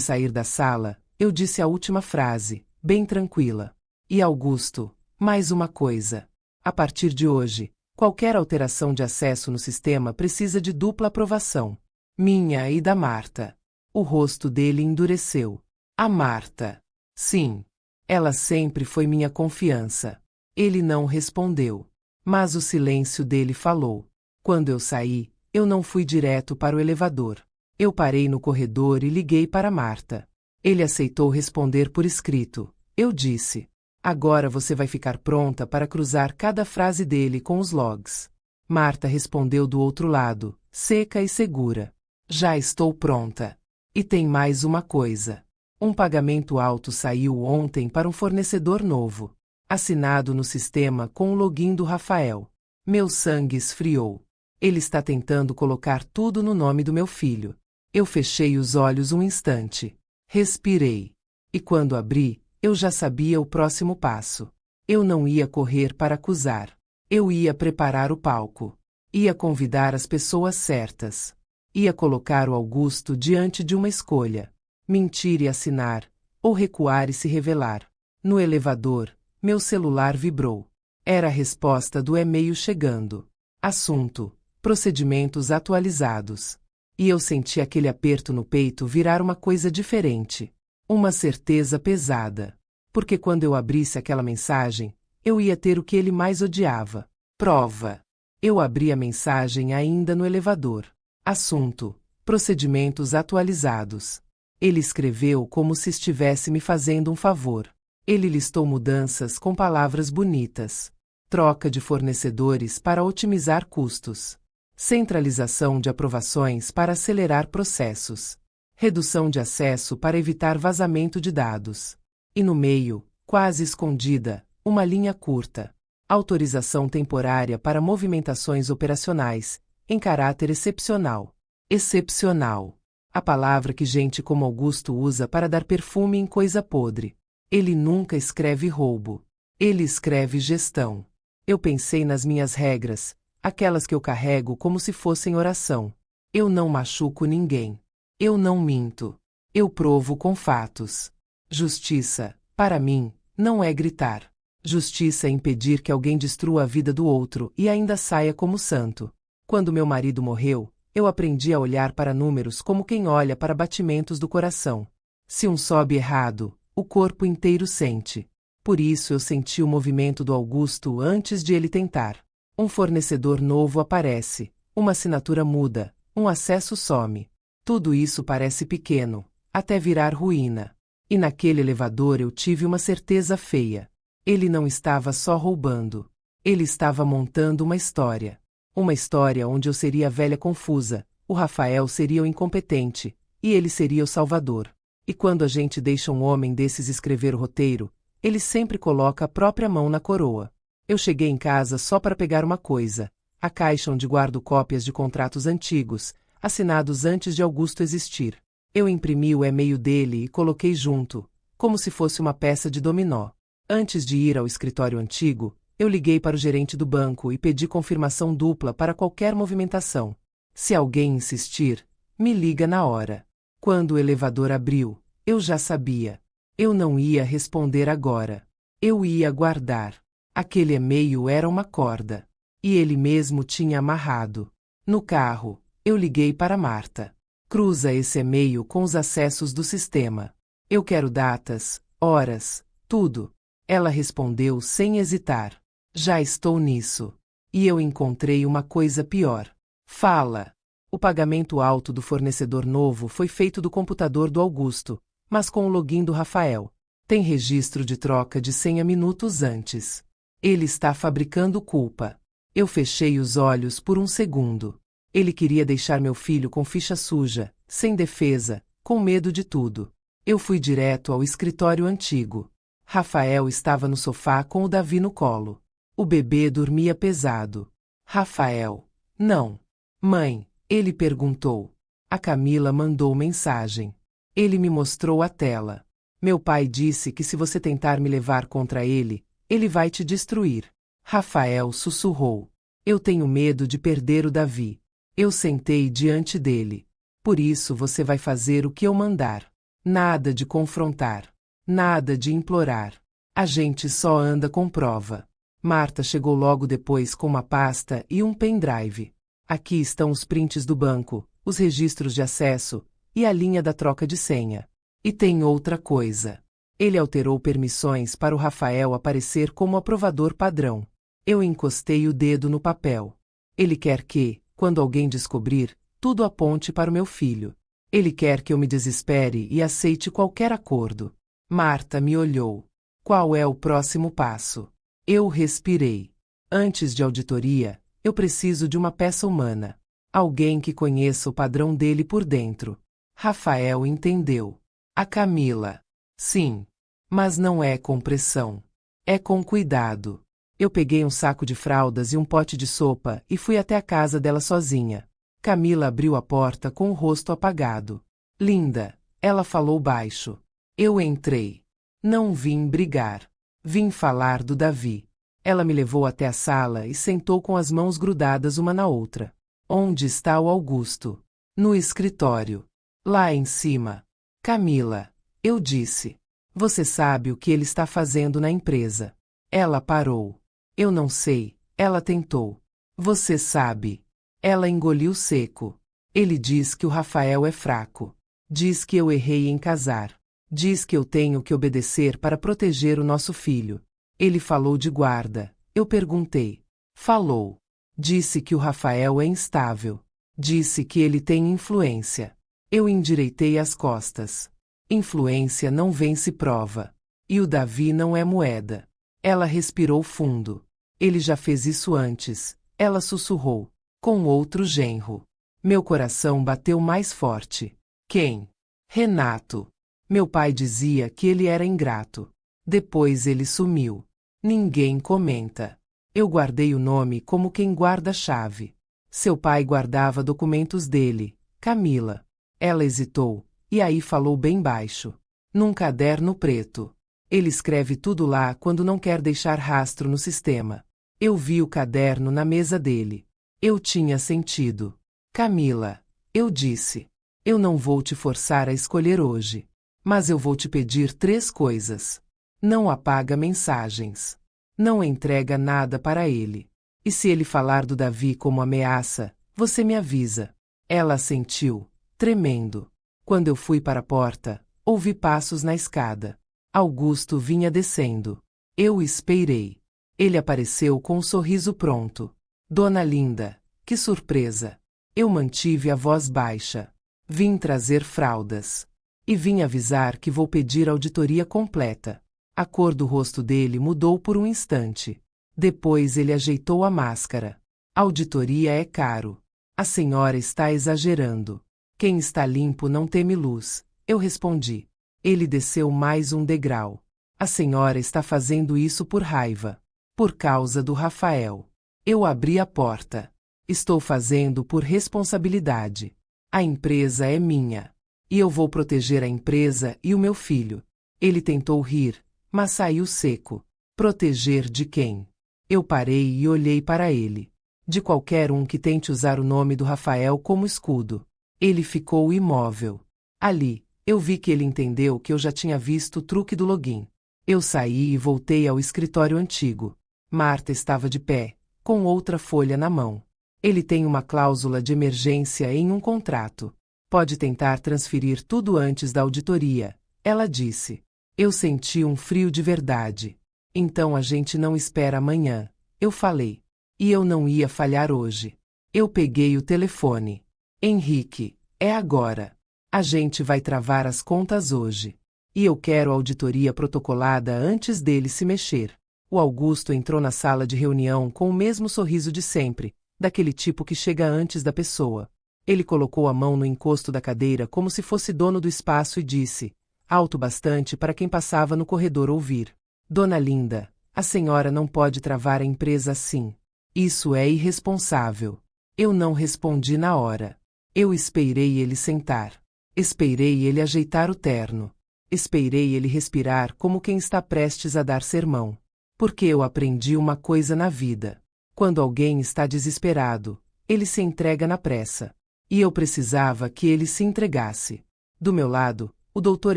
Speaker 1: sair da sala, eu disse a última frase, bem tranquila. E Augusto, mais uma coisa. A partir de hoje, qualquer alteração de acesso no sistema precisa de dupla aprovação. Minha e da Marta. O rosto dele endureceu. A Marta. Sim. Ela sempre foi minha confiança. Ele não respondeu. Mas o silêncio dele falou. Quando eu saí, eu não fui direto para o elevador. Eu parei no corredor e liguei para Marta. Ele aceitou responder por escrito. Eu disse. Agora você vai ficar pronta para cruzar cada frase dele com os logs. Marta respondeu do outro lado, seca e segura. Já estou pronta. E tem mais uma coisa. Um pagamento alto saiu ontem para um fornecedor novo. Assinado no sistema com o login do Rafael. Meu sangue esfriou. Ele está tentando colocar tudo no nome do meu filho. Eu fechei os olhos um instante. Respirei. E quando abri, eu já sabia o próximo passo. Eu não ia correr para acusar. Eu ia preparar o palco. Ia convidar as pessoas certas. Ia colocar o Augusto diante de uma escolha. Mentir e assinar, ou recuar e se revelar. No elevador, meu celular vibrou. Era a resposta do e-mail chegando. Assunto: procedimentos atualizados. E eu senti aquele aperto no peito virar uma coisa diferente. Uma certeza pesada. Porque quando eu abrisse aquela mensagem, eu ia ter o que ele mais odiava. Prova. Eu abri a mensagem ainda no elevador. Assunto: procedimentos atualizados. Ele escreveu como se estivesse me fazendo um favor. Ele listou mudanças com palavras bonitas. Troca de fornecedores para otimizar custos. Centralização de aprovações para acelerar processos. Redução de acesso para evitar vazamento de dados. E no meio, quase escondida, uma linha curta. Autorização temporária para movimentações operacionais, em caráter excepcional. Excepcional. A palavra que gente como Augusto usa para dar perfume em coisa podre. Ele nunca escreve roubo. Ele escreve gestão. Eu pensei nas minhas regras, aquelas que eu carrego como se fossem oração. Eu não machuco ninguém. Eu não minto. Eu provo com fatos. Justiça, para mim, não é gritar. Justiça é impedir que alguém destrua a vida do outro e ainda saia como santo. Quando meu marido morreu, eu aprendi a olhar para números como quem olha para batimentos do coração. Se um sobe errado, o corpo inteiro sente. Por isso eu senti o movimento do Augusto antes de ele tentar. Um fornecedor novo aparece, uma assinatura muda, um acesso some. Tudo isso parece pequeno, até virar ruína. E naquele elevador eu tive uma certeza feia. Ele não estava só roubando. Ele estava montando uma história. Uma história onde eu seria a velha confusa, o Rafael seria o incompetente, e ele seria o salvador. E quando a gente deixa um homem desses escrever o roteiro, ele sempre coloca a própria mão na coroa. Eu cheguei em casa só para pegar uma coisa: a caixa onde guardo cópias de contratos antigos, assinados antes de Augusto existir. Eu imprimi o e-mail dele e coloquei junto, como se fosse uma peça de dominó. Antes de ir ao escritório antigo, eu liguei para o gerente do banco e pedi confirmação dupla para qualquer movimentação. Se alguém insistir, me liga na hora. Quando o elevador abriu, eu já sabia. Eu não ia responder agora. Eu ia guardar. Aquele e-mail era uma corda. E ele mesmo tinha amarrado. No carro, eu liguei para Marta. Cruza esse e-mail com os acessos do sistema. Eu quero datas, horas, tudo. Ela respondeu sem hesitar. Já estou nisso. E eu encontrei uma coisa pior. Fala. O pagamento alto do fornecedor novo foi feito do computador do Augusto, mas com o login do Rafael. Tem registro de troca de senha minutos antes. Ele está fabricando culpa. Eu fechei os olhos por um segundo. Ele queria deixar meu filho com ficha suja, sem defesa, com medo de tudo. Eu fui direto ao escritório antigo. Rafael estava no sofá com o Davi no colo. O bebê dormia pesado. Rafael. Não. Mãe, ele perguntou. A Camila mandou mensagem. Ele me mostrou a tela. Meu pai disse que se você tentar me levar contra ele, ele vai te destruir. Rafael sussurrou. Eu tenho medo de perder o Davi. Eu sentei diante dele. Por isso você vai fazer o que eu mandar. Nada de confrontar. Nada de implorar. A gente só anda com prova. Marta chegou logo depois com uma pasta e um pendrive. Aqui estão os prints do banco, os registros de acesso e a linha da troca de senha. E tem outra coisa. Ele alterou permissões para o Rafael aparecer como aprovador padrão. Eu encostei o dedo no papel. Ele quer que, quando alguém descobrir, tudo aponte para o meu filho. Ele quer que eu me desespere e aceite qualquer acordo. Marta me olhou. Qual é o próximo passo? Eu respirei. Antes de auditoria, eu preciso de uma peça humana. Alguém que conheça o padrão dele por dentro. Rafael entendeu. A Camila. Sim. Mas não é com pressão. É com cuidado. Eu peguei um saco de fraldas e um pote de sopa e fui até a casa dela sozinha. Camila abriu a porta com o rosto apagado. Linda, ela falou baixo. Eu entrei. Não vim brigar. Vim falar do Davi. Ela me levou até a sala e sentou com as mãos grudadas uma na outra. Onde está o Augusto? No escritório. Lá em cima. Camila, eu disse. Você sabe o que ele está fazendo na empresa. Ela parou. Eu não sei, ela tentou. Você sabe. Ela engoliu seco. Ele diz que o Rafael é fraco. Diz que eu errei em casar. Diz que eu tenho que obedecer para proteger o nosso filho. Ele falou de guarda. Eu perguntei. Falou. Disse que o Rafael é instável. Disse que ele tem influência. Eu endireitei as costas. Influência não vence prova. E o Davi não é moeda. Ela respirou fundo. Ele já fez isso antes. Ela sussurrou. Com outro genro. Meu coração bateu mais forte. Quem? Renato. Meu pai dizia que ele era ingrato. Depois ele sumiu. Ninguém comenta. Eu guardei o nome como quem guarda a chave. Seu pai guardava documentos dele, Camila. Ela hesitou, e aí falou bem baixo. Num caderno preto. Ele escreve tudo lá quando não quer deixar rastro no sistema. Eu vi o caderno na mesa dele. Eu tinha sentido. Camila, eu disse. Eu não vou te forçar a escolher hoje. Mas eu vou te pedir 3 coisas. Não apaga mensagens. Não entrega nada para ele. E se ele falar do Davi como ameaça, você me avisa. Ela assentiu, tremendo. Quando eu fui para a porta, ouvi passos na escada. Augusto vinha descendo. Eu esperei. Ele apareceu com um sorriso pronto. Dona Linda, que surpresa! Eu mantive a voz baixa. Vim trazer fraldas. E vim avisar que vou pedir auditoria completa. A cor do rosto dele mudou por um instante. Depois ele ajeitou a máscara. Auditoria é caro. A senhora está exagerando. Quem está limpo não teme luz, eu respondi. Ele desceu mais um degrau. A senhora está fazendo isso por raiva. Por causa do Rafael. Eu abri a porta. Estou fazendo por responsabilidade. A empresa é minha. E eu vou proteger a empresa e o meu filho. Ele tentou rir, mas saiu seco. Proteger de quem? Eu parei e olhei para ele. De qualquer um que tente usar o nome do Rafael como escudo. Ele ficou imóvel. Ali, Eu vi que ele entendeu que eu já tinha visto o truque do login. Eu saí e voltei ao escritório antigo. Marta estava de pé, com outra folha na mão. Ele tem uma cláusula de emergência em um contrato. Pode tentar transferir tudo antes da auditoria, ela disse. Eu senti um frio de verdade. Então a gente não espera amanhã, eu falei. E eu não ia falhar hoje. Eu peguei o telefone. Henrique, é agora. A gente vai travar as contas hoje. E eu quero a auditoria protocolada antes dele se mexer. O Augusto entrou na sala de reunião com o mesmo sorriso de sempre, daquele tipo que chega antes da pessoa. Ele colocou a mão no encosto da cadeira como se fosse dono do espaço e disse, alto bastante para quem passava no corredor ouvir. Dona Linda, a senhora não pode travar a empresa assim. Isso é irresponsável. Eu não respondi na hora. Eu esperei ele sentar. Esperei ele ajeitar o terno. Esperei ele respirar como quem está prestes a dar sermão. Porque eu aprendi uma coisa na vida. Quando alguém está desesperado, ele se entrega na pressa. E eu precisava que ele se entregasse. Do meu lado, o Dr.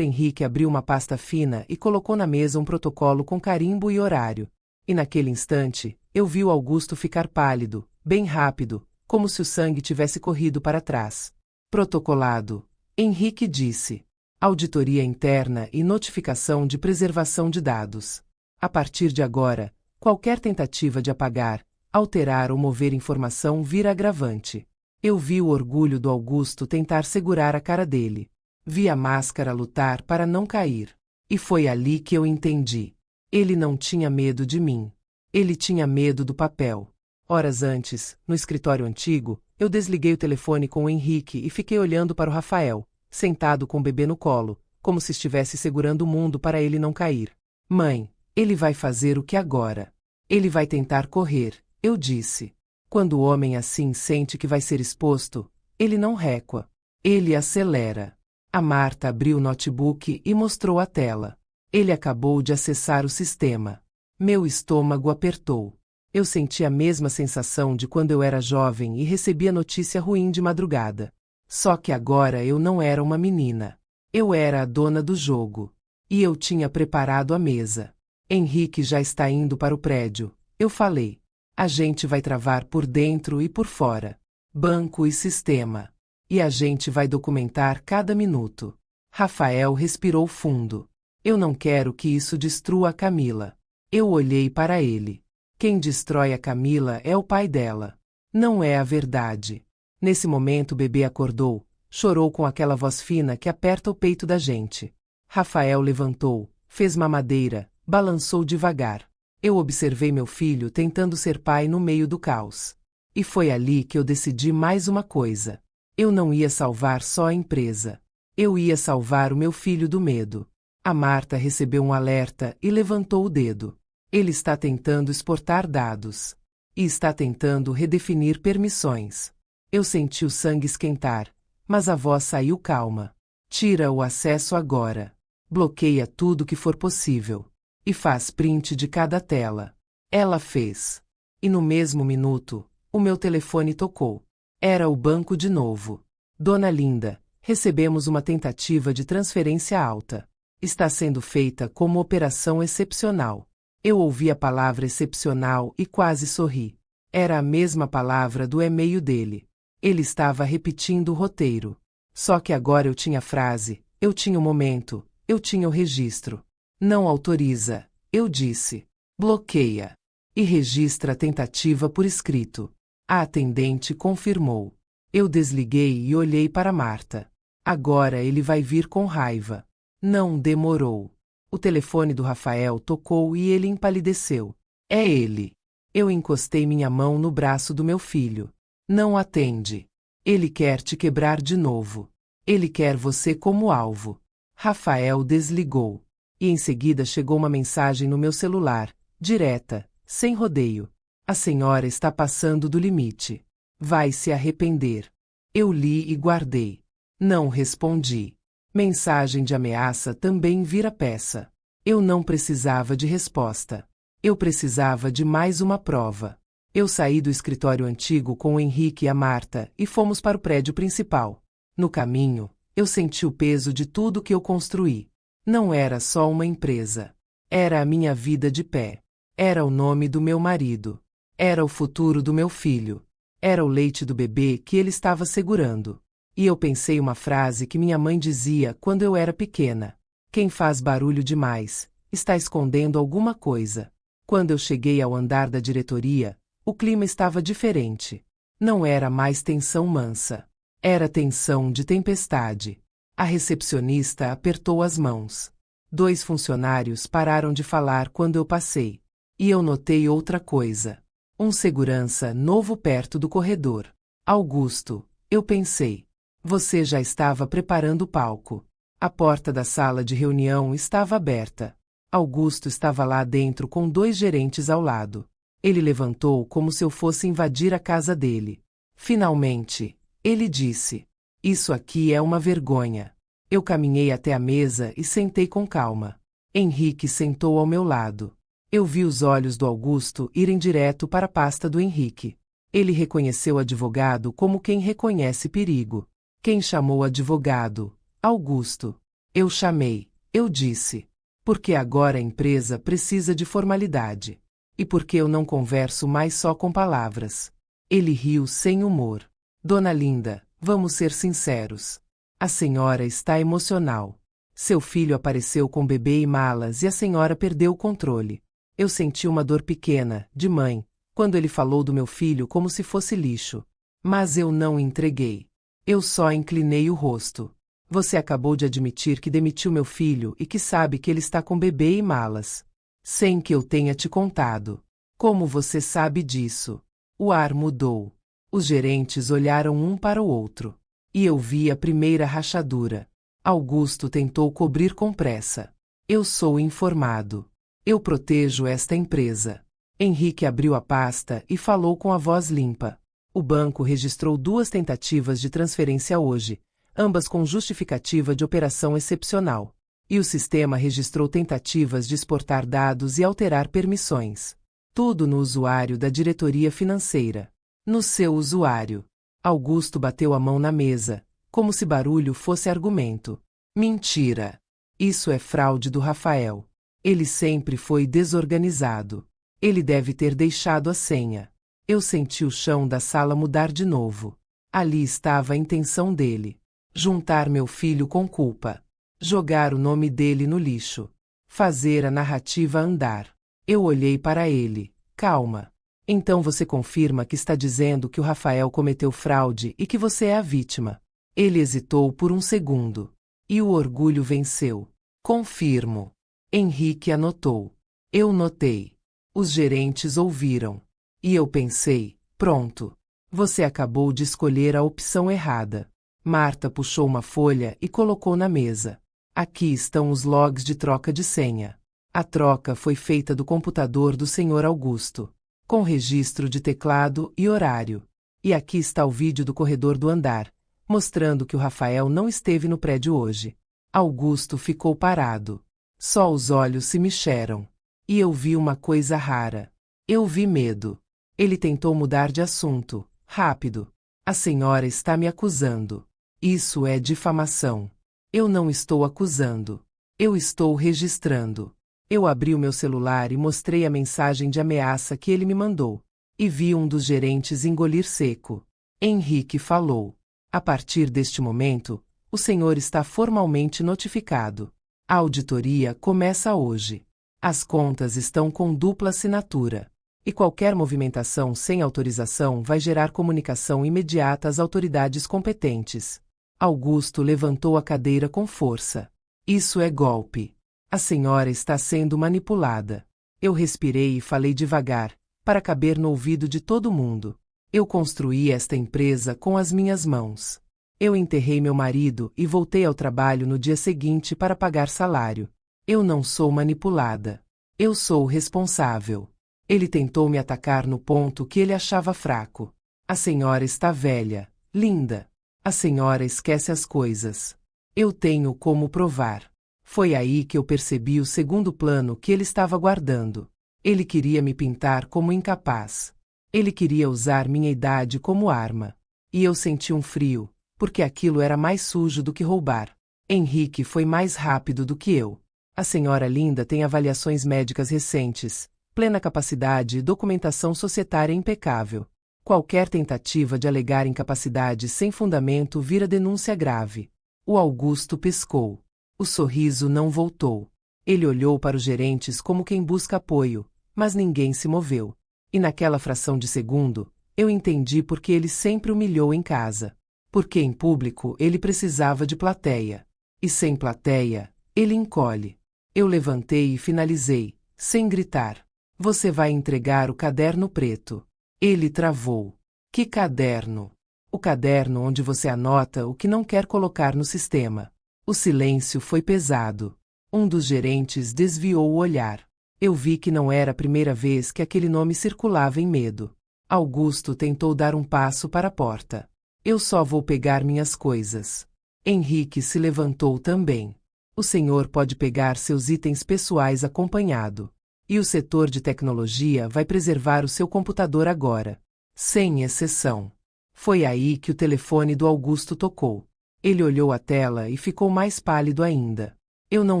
Speaker 1: Henrique abriu uma pasta fina e colocou na mesa um protocolo com carimbo e horário. E naquele instante, eu vi o Augusto ficar pálido, bem rápido, como se o sangue tivesse corrido para trás. Protocolado, Henrique disse. Auditoria interna e notificação de preservação de dados. A partir de agora, qualquer tentativa de apagar, alterar ou mover informação vira agravante. Eu vi o orgulho do Augusto tentar segurar a cara dele. Vi a máscara lutar para não cair. E foi ali que eu entendi. Ele não tinha medo de mim. Ele tinha medo do papel. Horas antes, no escritório antigo, eu desliguei o telefone com o Henrique e fiquei olhando para o Rafael, sentado com o bebê no colo, como se estivesse segurando o mundo para ele não cair. Mãe, ele vai fazer o que agora? Ele vai tentar correr, eu disse. Quando o homem assim sente que vai ser exposto, ele não recua. Ele acelera. A Marta abriu o notebook e mostrou a tela. Ele acabou de acessar o sistema. Meu estômago apertou. Eu senti a mesma sensação de quando eu era jovem e recebia notícia ruim de madrugada. Só que agora eu não era uma menina. Eu era a dona do jogo. E eu tinha preparado a mesa. Henrique já está indo para o prédio, eu falei. A gente vai travar por dentro e por fora. Banco e sistema. E a gente vai documentar cada minuto. Rafael respirou fundo. Eu não quero que isso destrua a Camila. Eu olhei para ele. Quem destrói a Camila é o pai dela. Não é a verdade. Nesse momento o bebê acordou, chorou com aquela voz fina que aperta o peito da gente. Rafael levantou, fez mamadeira, balançou devagar. Eu observei meu filho tentando ser pai no meio do caos. E foi ali que eu decidi mais uma coisa. Eu não ia salvar só a empresa. Eu ia salvar o meu filho do medo. A Marta recebeu um alerta e levantou o dedo. Ele está tentando exportar dados. E está tentando redefinir permissões. Eu senti o sangue esquentar, mas a voz saiu calma. Tira o acesso agora. Bloqueia tudo que for possível. E faz print de cada tela. Ela fez. E no mesmo minuto, o meu telefone tocou. Era o banco de novo. Dona Linda, recebemos uma tentativa de transferência alta. Está sendo feita como operação excepcional. Eu ouvi a palavra excepcional e quase sorri. Era a mesma palavra do e-mail dele. Ele estava repetindo o roteiro. Só que agora eu tinha a frase, eu tinha o momento, eu tinha o registro. Não autoriza, eu disse. Bloqueia. E registra a tentativa por escrito. A atendente confirmou. Eu desliguei e olhei para Marta. Agora ele vai vir com raiva. Não demorou. O telefone do Rafael tocou e ele empalideceu. É ele. Eu encostei minha mão no braço do meu filho. Não atende. Ele quer te quebrar de novo. Ele quer você como alvo. Rafael desligou. E em seguida chegou uma mensagem no meu celular, direta, sem rodeio. A senhora está passando do limite. Vai se arrepender. Eu li e guardei. Não respondi. Mensagem de ameaça também vira peça. Eu não precisava de resposta. Eu precisava de mais uma prova. Eu saí do escritório antigo com o Henrique e a Marta e fomos para o prédio principal. No caminho, Eu senti o peso de tudo que eu construí. Não era só uma empresa. Era a minha vida de pé. Era o nome do meu marido. Era o futuro do meu filho. Era o leite do bebê que ele estava segurando. E eu pensei uma frase que minha mãe dizia quando eu era pequena. Quem faz barulho demais, está escondendo alguma coisa. Quando eu cheguei ao andar da diretoria, o clima estava diferente. Não era mais tensão mansa. Era tensão de tempestade. A recepcionista apertou as mãos. 2 funcionários pararam de falar quando eu passei. E eu notei outra coisa. Um segurança novo perto do corredor. Augusto, eu pensei. Você já estava preparando o palco. A porta da sala de reunião estava aberta. Augusto estava lá dentro com 2 gerentes ao lado. Ele levantou como se eu fosse invadir a casa dele. Finalmente, ele disse: "Isso aqui é uma vergonha." Eu caminhei até a mesa e sentei com calma. Henrique sentou ao meu lado. Eu vi os olhos do Augusto irem direto para a pasta do Henrique. Ele reconheceu o advogado como quem reconhece perigo. Quem chamou o advogado? Augusto. Eu chamei. Eu disse. Porque agora a empresa precisa de formalidade. E porque eu não converso mais só com palavras. Ele riu sem humor. Dona Linda, vamos ser sinceros. A senhora está emocional. Seu filho apareceu com bebê e malas e a senhora perdeu o controle. Eu senti uma dor pequena, de mãe, quando ele falou do meu filho como se fosse lixo. Mas eu não entreguei. Eu só inclinei o rosto. Você acabou de admitir que demitiu meu filho e que sabe que ele está com bebê e malas. Sem que eu tenha te contado. Como você sabe disso? O ar mudou. Os gerentes olharam um para o outro. E eu vi a primeira rachadura. Augusto tentou cobrir com pressa. Eu sou informado. Eu protejo esta empresa. Henrique abriu a pasta e falou com a voz limpa. O banco registrou 2 tentativas de transferência hoje, ambas com justificativa de operação excepcional. E o sistema registrou tentativas de exportar dados e alterar permissões. Tudo no usuário da diretoria financeira. No seu usuário. Augusto bateu a mão na mesa, como se barulho fosse argumento. Mentira. Isso é fraude do Rafael. Ele sempre foi desorganizado. Ele deve ter deixado a senha. Eu senti o chão da sala mudar de novo. Ali estava a intenção dele. Juntar meu filho com culpa. Jogar o nome dele no lixo. Fazer a narrativa andar. Eu olhei para ele. Calma. Então você confirma que está dizendo que o Rafael cometeu fraude e que você é a vítima. Ele hesitou por um segundo. E o orgulho venceu. Confirmo. Henrique anotou. Eu notei. Os gerentes ouviram. E eu pensei, pronto. Você acabou de escolher a opção errada. Marta puxou uma folha e colocou na mesa. Aqui estão os logs de troca de senha. A troca foi feita do computador do Sr. Augusto, com registro de teclado e horário. E aqui está o vídeo do corredor do andar, mostrando que o Rafael não esteve no prédio hoje. Augusto ficou parado. Só os olhos se mexeram. E eu vi uma coisa rara. Eu vi medo. Ele tentou mudar de assunto. Rápido. A senhora está me acusando. Isso é difamação. Eu não estou acusando. Eu estou registrando. Eu abri o meu celular e mostrei a mensagem de ameaça que ele me mandou. E vi um dos gerentes engolir seco. Henrique falou. A partir deste momento, o senhor está formalmente notificado. A auditoria começa hoje. As contas estão com dupla assinatura. E qualquer movimentação sem autorização vai gerar comunicação imediata às autoridades competentes. Augusto levantou a cadeira com força. Isso é golpe. A senhora está sendo manipulada. Eu respirei e falei devagar, para caber no ouvido de todo mundo. Eu construí esta empresa com as minhas mãos. Eu enterrei meu marido e voltei ao trabalho no dia seguinte para pagar salário. Eu não sou manipulada. Eu sou responsável. Ele tentou me atacar no ponto que ele achava fraco. A senhora está velha, linda. A senhora esquece as coisas. Eu tenho como provar. Foi aí que eu percebi o segundo plano que ele estava guardando. Ele queria me pintar como incapaz. Ele queria usar minha idade como arma. E eu senti um frio, porque aquilo era mais sujo do que roubar. Henrique foi mais rápido do que eu. A senhora Linda tem avaliações médicas recentes, plena capacidade e documentação societária impecável. Qualquer tentativa de alegar incapacidade sem fundamento vira denúncia grave. O Augusto piscou. O sorriso não voltou. Ele olhou para os gerentes como quem busca apoio, mas ninguém se moveu. E naquela fração de segundo, eu entendi por que ele sempre humilhou em casa. Porque em público ele precisava de plateia. E sem plateia, ele encolhe. Eu levantei e finalizei, sem gritar. Você vai entregar o caderno preto. Ele travou. Que caderno? O caderno onde você anota o que não quer colocar no sistema. O silêncio foi pesado. Um dos gerentes desviou o olhar. Eu vi que não era a primeira vez que aquele nome circulava em medo. Augusto tentou dar um passo para a porta. Eu só vou pegar minhas coisas. Henrique se levantou também. O senhor pode pegar seus itens pessoais acompanhado. E o setor de tecnologia vai preservar o seu computador agora. Sem exceção. Foi aí que o telefone do Augusto tocou. Ele olhou a tela e ficou mais pálido ainda. Eu não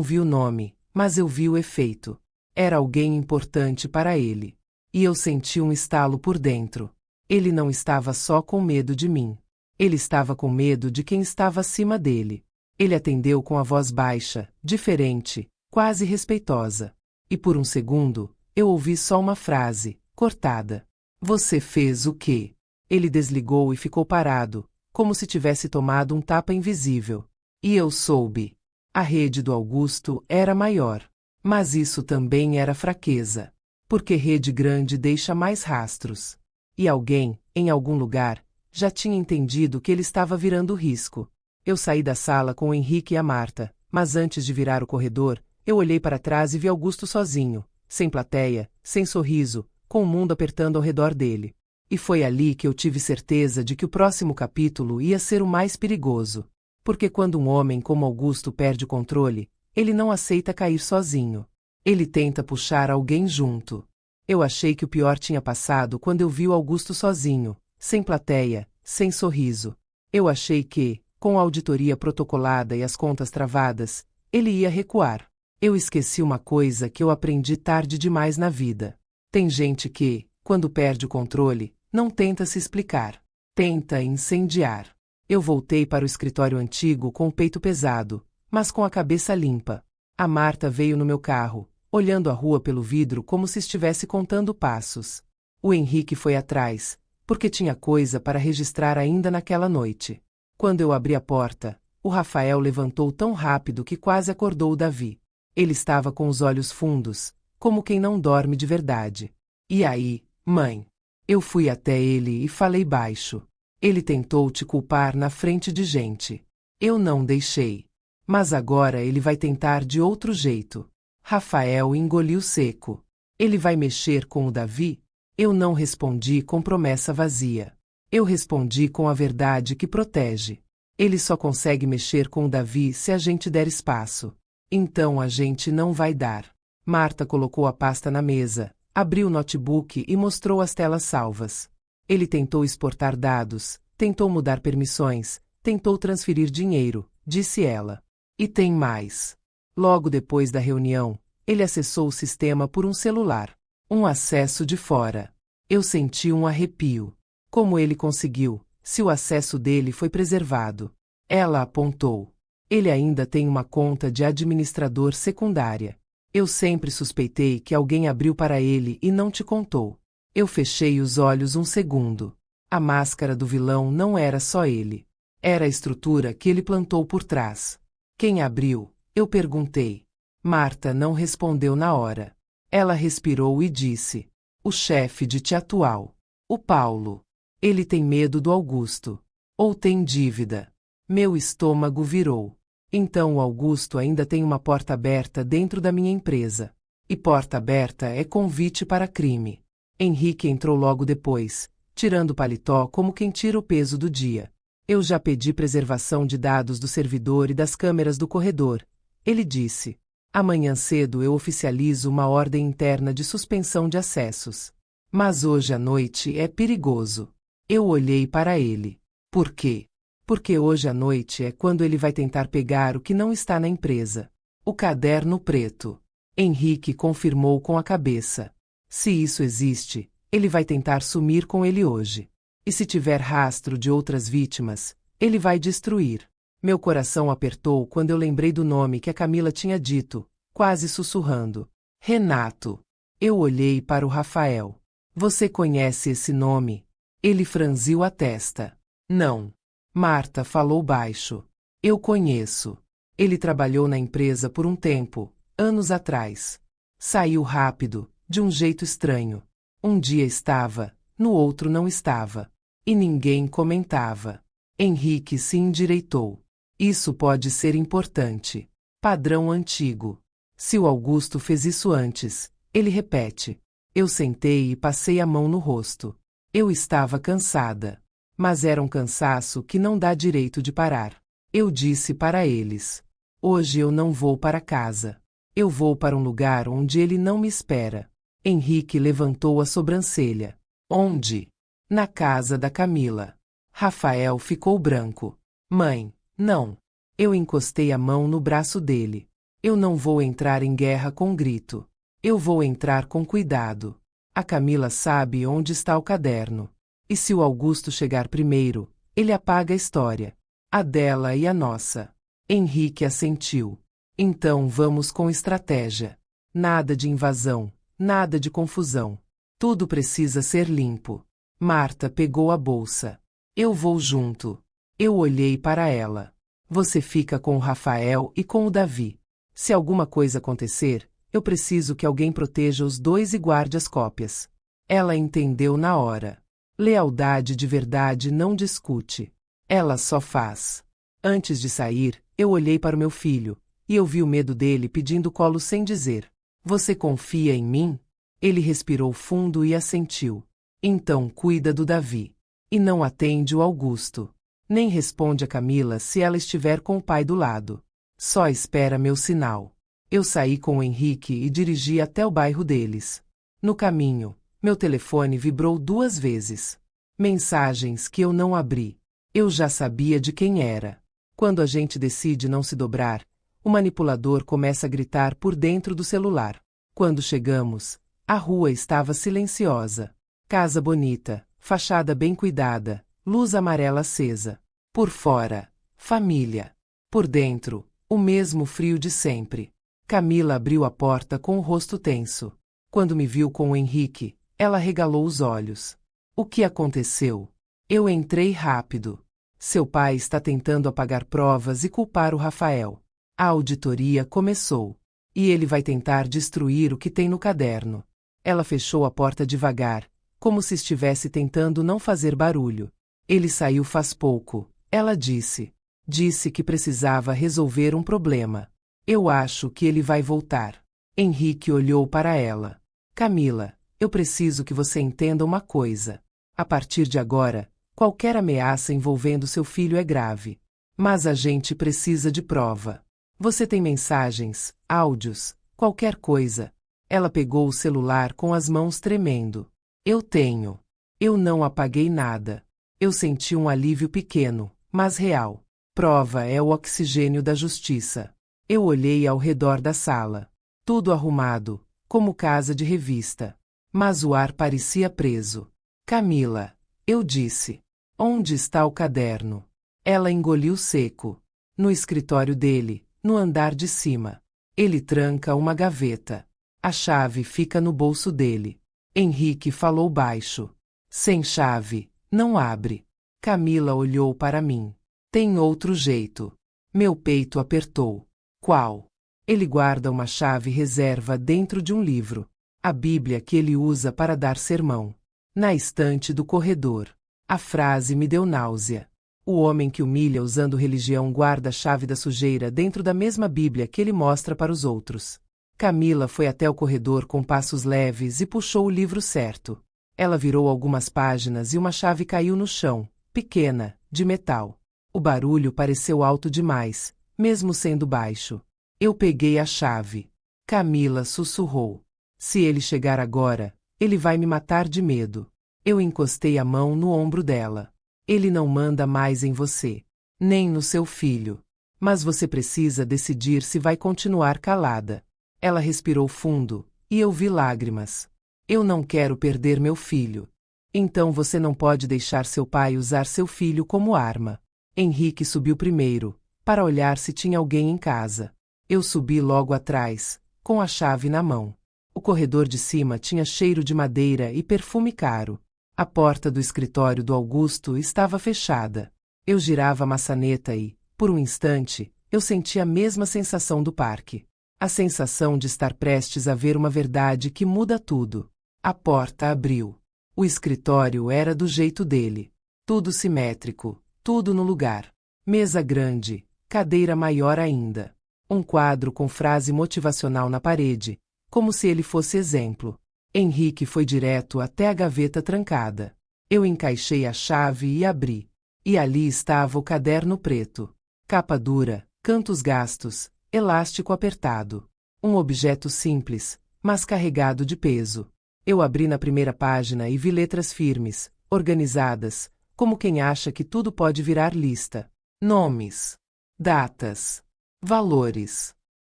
Speaker 1: vi o nome, mas eu vi o efeito. Era alguém importante para ele. E eu senti um estalo por dentro. Ele não estava só com medo de mim. Ele estava com medo de quem estava acima dele. Ele atendeu com a voz baixa, diferente, quase respeitosa. E por um segundo, eu ouvi só uma frase, cortada. Você fez o quê? Ele desligou e ficou parado, como se tivesse tomado um tapa invisível. E eu soube. A rede do Augusto era maior. Mas isso também era fraqueza. Porque rede grande deixa mais rastros. E alguém, em algum lugar, já tinha entendido que ele estava virando risco. Eu saí da sala com o Henrique e a Marta, mas antes de virar o corredor, eu olhei para trás e vi Augusto sozinho, sem plateia, sem sorriso, com o mundo apertando ao redor dele. E foi ali que eu tive certeza de que o próximo capítulo ia ser o mais perigoso. Porque quando um homem como Augusto perde o controle, ele não aceita cair sozinho. Ele tenta puxar alguém junto. Eu achei que o pior tinha passado quando eu vi o Augusto sozinho, sem plateia, sem sorriso. Eu achei que, com a auditoria protocolada e as contas travadas, ele ia recuar. Eu esqueci uma coisa que eu aprendi tarde demais na vida. Tem gente que, quando perde o controle, não tenta se explicar. Tenta incendiar. Eu voltei para o escritório antigo com o peito pesado, mas com a cabeça limpa. A Marta veio no meu carro, olhando a rua pelo vidro como se estivesse contando passos. O Henrique foi atrás, porque tinha coisa para registrar ainda naquela noite. Quando eu abri a porta, o Rafael levantou tão rápido que quase acordou o Davi. Ele estava com os olhos fundos, como quem não dorme de verdade. E aí, mãe? Eu fui até ele e falei baixo. Ele tentou te culpar na frente de gente. Eu não deixei. Mas agora ele vai tentar de outro jeito. Rafael engoliu seco. Ele vai mexer com o Davi? Eu não respondi com promessa vazia. Eu respondi com a verdade que protege. Ele só consegue mexer com o Davi se a gente der espaço. Então a gente não vai dar. Marta colocou a pasta na mesa, abriu o notebook e mostrou as telas salvas. Ele tentou exportar dados, tentou mudar permissões, tentou transferir dinheiro, disse ela. E tem mais. Logo depois da reunião, ele acessou o sistema por um celular. Um acesso de fora. Eu senti um arrepio. Como ele conseguiu, se o acesso dele foi preservado? Ela apontou. Ele ainda tem uma conta de administrador secundária. Eu sempre suspeitei que alguém abriu para ele e não te contou. Eu fechei os olhos um segundo. A máscara do vilão não era só ele. Era a estrutura que ele plantou por trás. Quem abriu? Eu perguntei. Marta não respondeu na hora. Ela respirou e disse. O chefe de Teatual. O Paulo. Ele tem medo do Augusto. Ou tem dívida. Meu estômago virou. Então o Augusto ainda tem uma porta aberta dentro da minha empresa. E porta aberta é convite para crime. Henrique entrou logo depois, tirando o paletó como quem tira o peso do dia. Eu já pedi preservação de dados do servidor e das câmeras do corredor. Ele disse. Amanhã cedo eu oficializo uma ordem interna de suspensão de acessos. Mas hoje à noite é perigoso. Eu olhei para ele. Por quê? Porque hoje à noite é quando ele vai tentar pegar o que não está na empresa. O caderno preto. Henrique confirmou com a cabeça. Se isso existe, ele vai tentar sumir com ele hoje. E se tiver rastro de outras vítimas, ele vai destruir. Meu coração apertou quando eu lembrei do nome que a Camila tinha dito, quase sussurrando. Renato. Eu olhei para o Rafael. Você conhece esse nome? Ele franziu a testa. Não. Marta falou baixo. Eu conheço. Ele trabalhou na empresa por um tempo, anos atrás. Saiu rápido, de um jeito estranho. Um dia estava, no outro não estava. E ninguém comentava. Henrique se endireitou. Isso pode ser importante. Padrão antigo. Se o Augusto fez isso antes, ele repete. Eu sentei e passei a mão no rosto. Eu estava cansada. Mas era um cansaço que não dá direito de parar. Eu disse para eles. Hoje eu não vou para casa. Eu vou para um lugar onde ele não me espera. Henrique levantou a sobrancelha. Onde? Na casa da Camila. Rafael ficou branco. Mãe, não. Eu encostei a mão no braço dele. Eu não vou entrar em guerra com grito. Eu vou entrar com cuidado. A Camila sabe onde está o caderno. E se o Augusto chegar primeiro, ele apaga a história. A dela e a nossa. Henrique assentiu. Então vamos com estratégia. Nada de invasão, nada de confusão. Tudo precisa ser limpo. Marta pegou a bolsa. Eu vou junto. Eu olhei para ela. Você fica com o Rafael e com o Davi. Se alguma coisa acontecer, eu preciso que alguém proteja os dois e guarde as cópias. Ela entendeu na hora. Lealdade de verdade não discute. Ela só faz. Antes de sair, eu olhei para o meu filho, e eu vi o medo dele pedindo colo sem dizer. Você confia em mim? Ele respirou fundo e assentiu. Então cuida do Davi. E não atende o Augusto. Nem responde a Camila se ela estiver com o pai do lado. Só espera meu sinal. Eu saí com o Henrique e dirigi até o bairro deles. No caminho, meu telefone vibrou 2 vezes. Mensagens que eu não abri. Eu já sabia de quem era. Quando a gente decide não se dobrar, o manipulador começa a gritar por dentro do celular. Quando chegamos, a rua estava silenciosa. Casa bonita, fachada bem cuidada, luz amarela acesa. Por fora, família. Por dentro, o mesmo frio de sempre. Camila abriu a porta com o rosto tenso. Quando me viu com o Henrique, ela regalou os olhos. O que aconteceu? Eu entrei rápido. Seu pai está tentando apagar provas e culpar o Rafael. A auditoria começou. E ele vai tentar destruir o que tem no caderno. Ela fechou a porta devagar, como se estivesse tentando não fazer barulho. Ele saiu faz pouco, ela disse. Disse que precisava resolver um problema. Eu acho que ele vai voltar. Henrique olhou para ela. Camila, eu preciso que você entenda uma coisa. A partir de agora, qualquer ameaça envolvendo seu filho é grave. Mas a gente precisa de prova. Você tem mensagens, áudios, qualquer coisa. Ela pegou o celular com as mãos tremendo. Eu tenho. Eu não apaguei nada. Eu senti um alívio pequeno, mas real. Prova é o oxigênio da justiça. Eu olhei ao redor da sala. Tudo arrumado, como casa de revista. Mas o ar parecia preso. Camila, eu disse. Onde está o caderno? Ela engoliu seco. No escritório dele, no andar de cima. Ele tranca uma gaveta. A chave fica no bolso dele. Henrique falou baixo. Sem chave, não abre. Camila olhou para mim. Tem outro jeito. Meu peito apertou. Qual? Ele guarda uma chave reserva dentro de um livro. A Bíblia que ele usa para dar sermão. Na estante do corredor. A frase me deu náusea. O homem que humilha usando religião guarda a chave da sujeira dentro da mesma Bíblia que ele mostra para os outros. Camila foi até o corredor com passos leves e puxou o livro certo. Ela virou algumas páginas e uma chave caiu no chão, pequena, de metal. O barulho pareceu alto demais, mesmo sendo baixo. Eu peguei a chave. Camila sussurrou. Se ele chegar agora, ele vai me matar de medo. Eu encostei a mão no ombro dela. Ele não manda mais em você. nem no seu filho. Mas você precisa decidir se vai continuar calada. Ela respirou fundo, e eu vi lágrimas. Eu não quero perder meu filho. Então você não pode deixar seu pai usar seu filho como arma. Henrique subiu primeiro, para olhar se tinha alguém em casa. Eu subi logo atrás, com a chave na mão. O corredor de cima tinha cheiro de madeira e perfume caro. A porta do escritório do Augusto estava fechada. Eu girava a maçaneta e, por um instante, eu senti a mesma sensação do parque. A sensação de estar prestes a ver uma verdade que muda tudo. A porta abriu. O escritório era do jeito dele. Tudo simétrico, tudo no lugar. Mesa grande, cadeira maior ainda. Um quadro com frase motivacional na parede, como se ele fosse exemplo. Henrique foi direto até a gaveta trancada. Eu encaixei a chave e abri. E ali estava o caderno preto. Capa dura, cantos gastos, elástico apertado. Um objeto simples, mas carregado de peso. Eu abri na primeira página e vi letras firmes, organizadas, como quem acha que tudo pode virar lista. Nomes, datas, valores,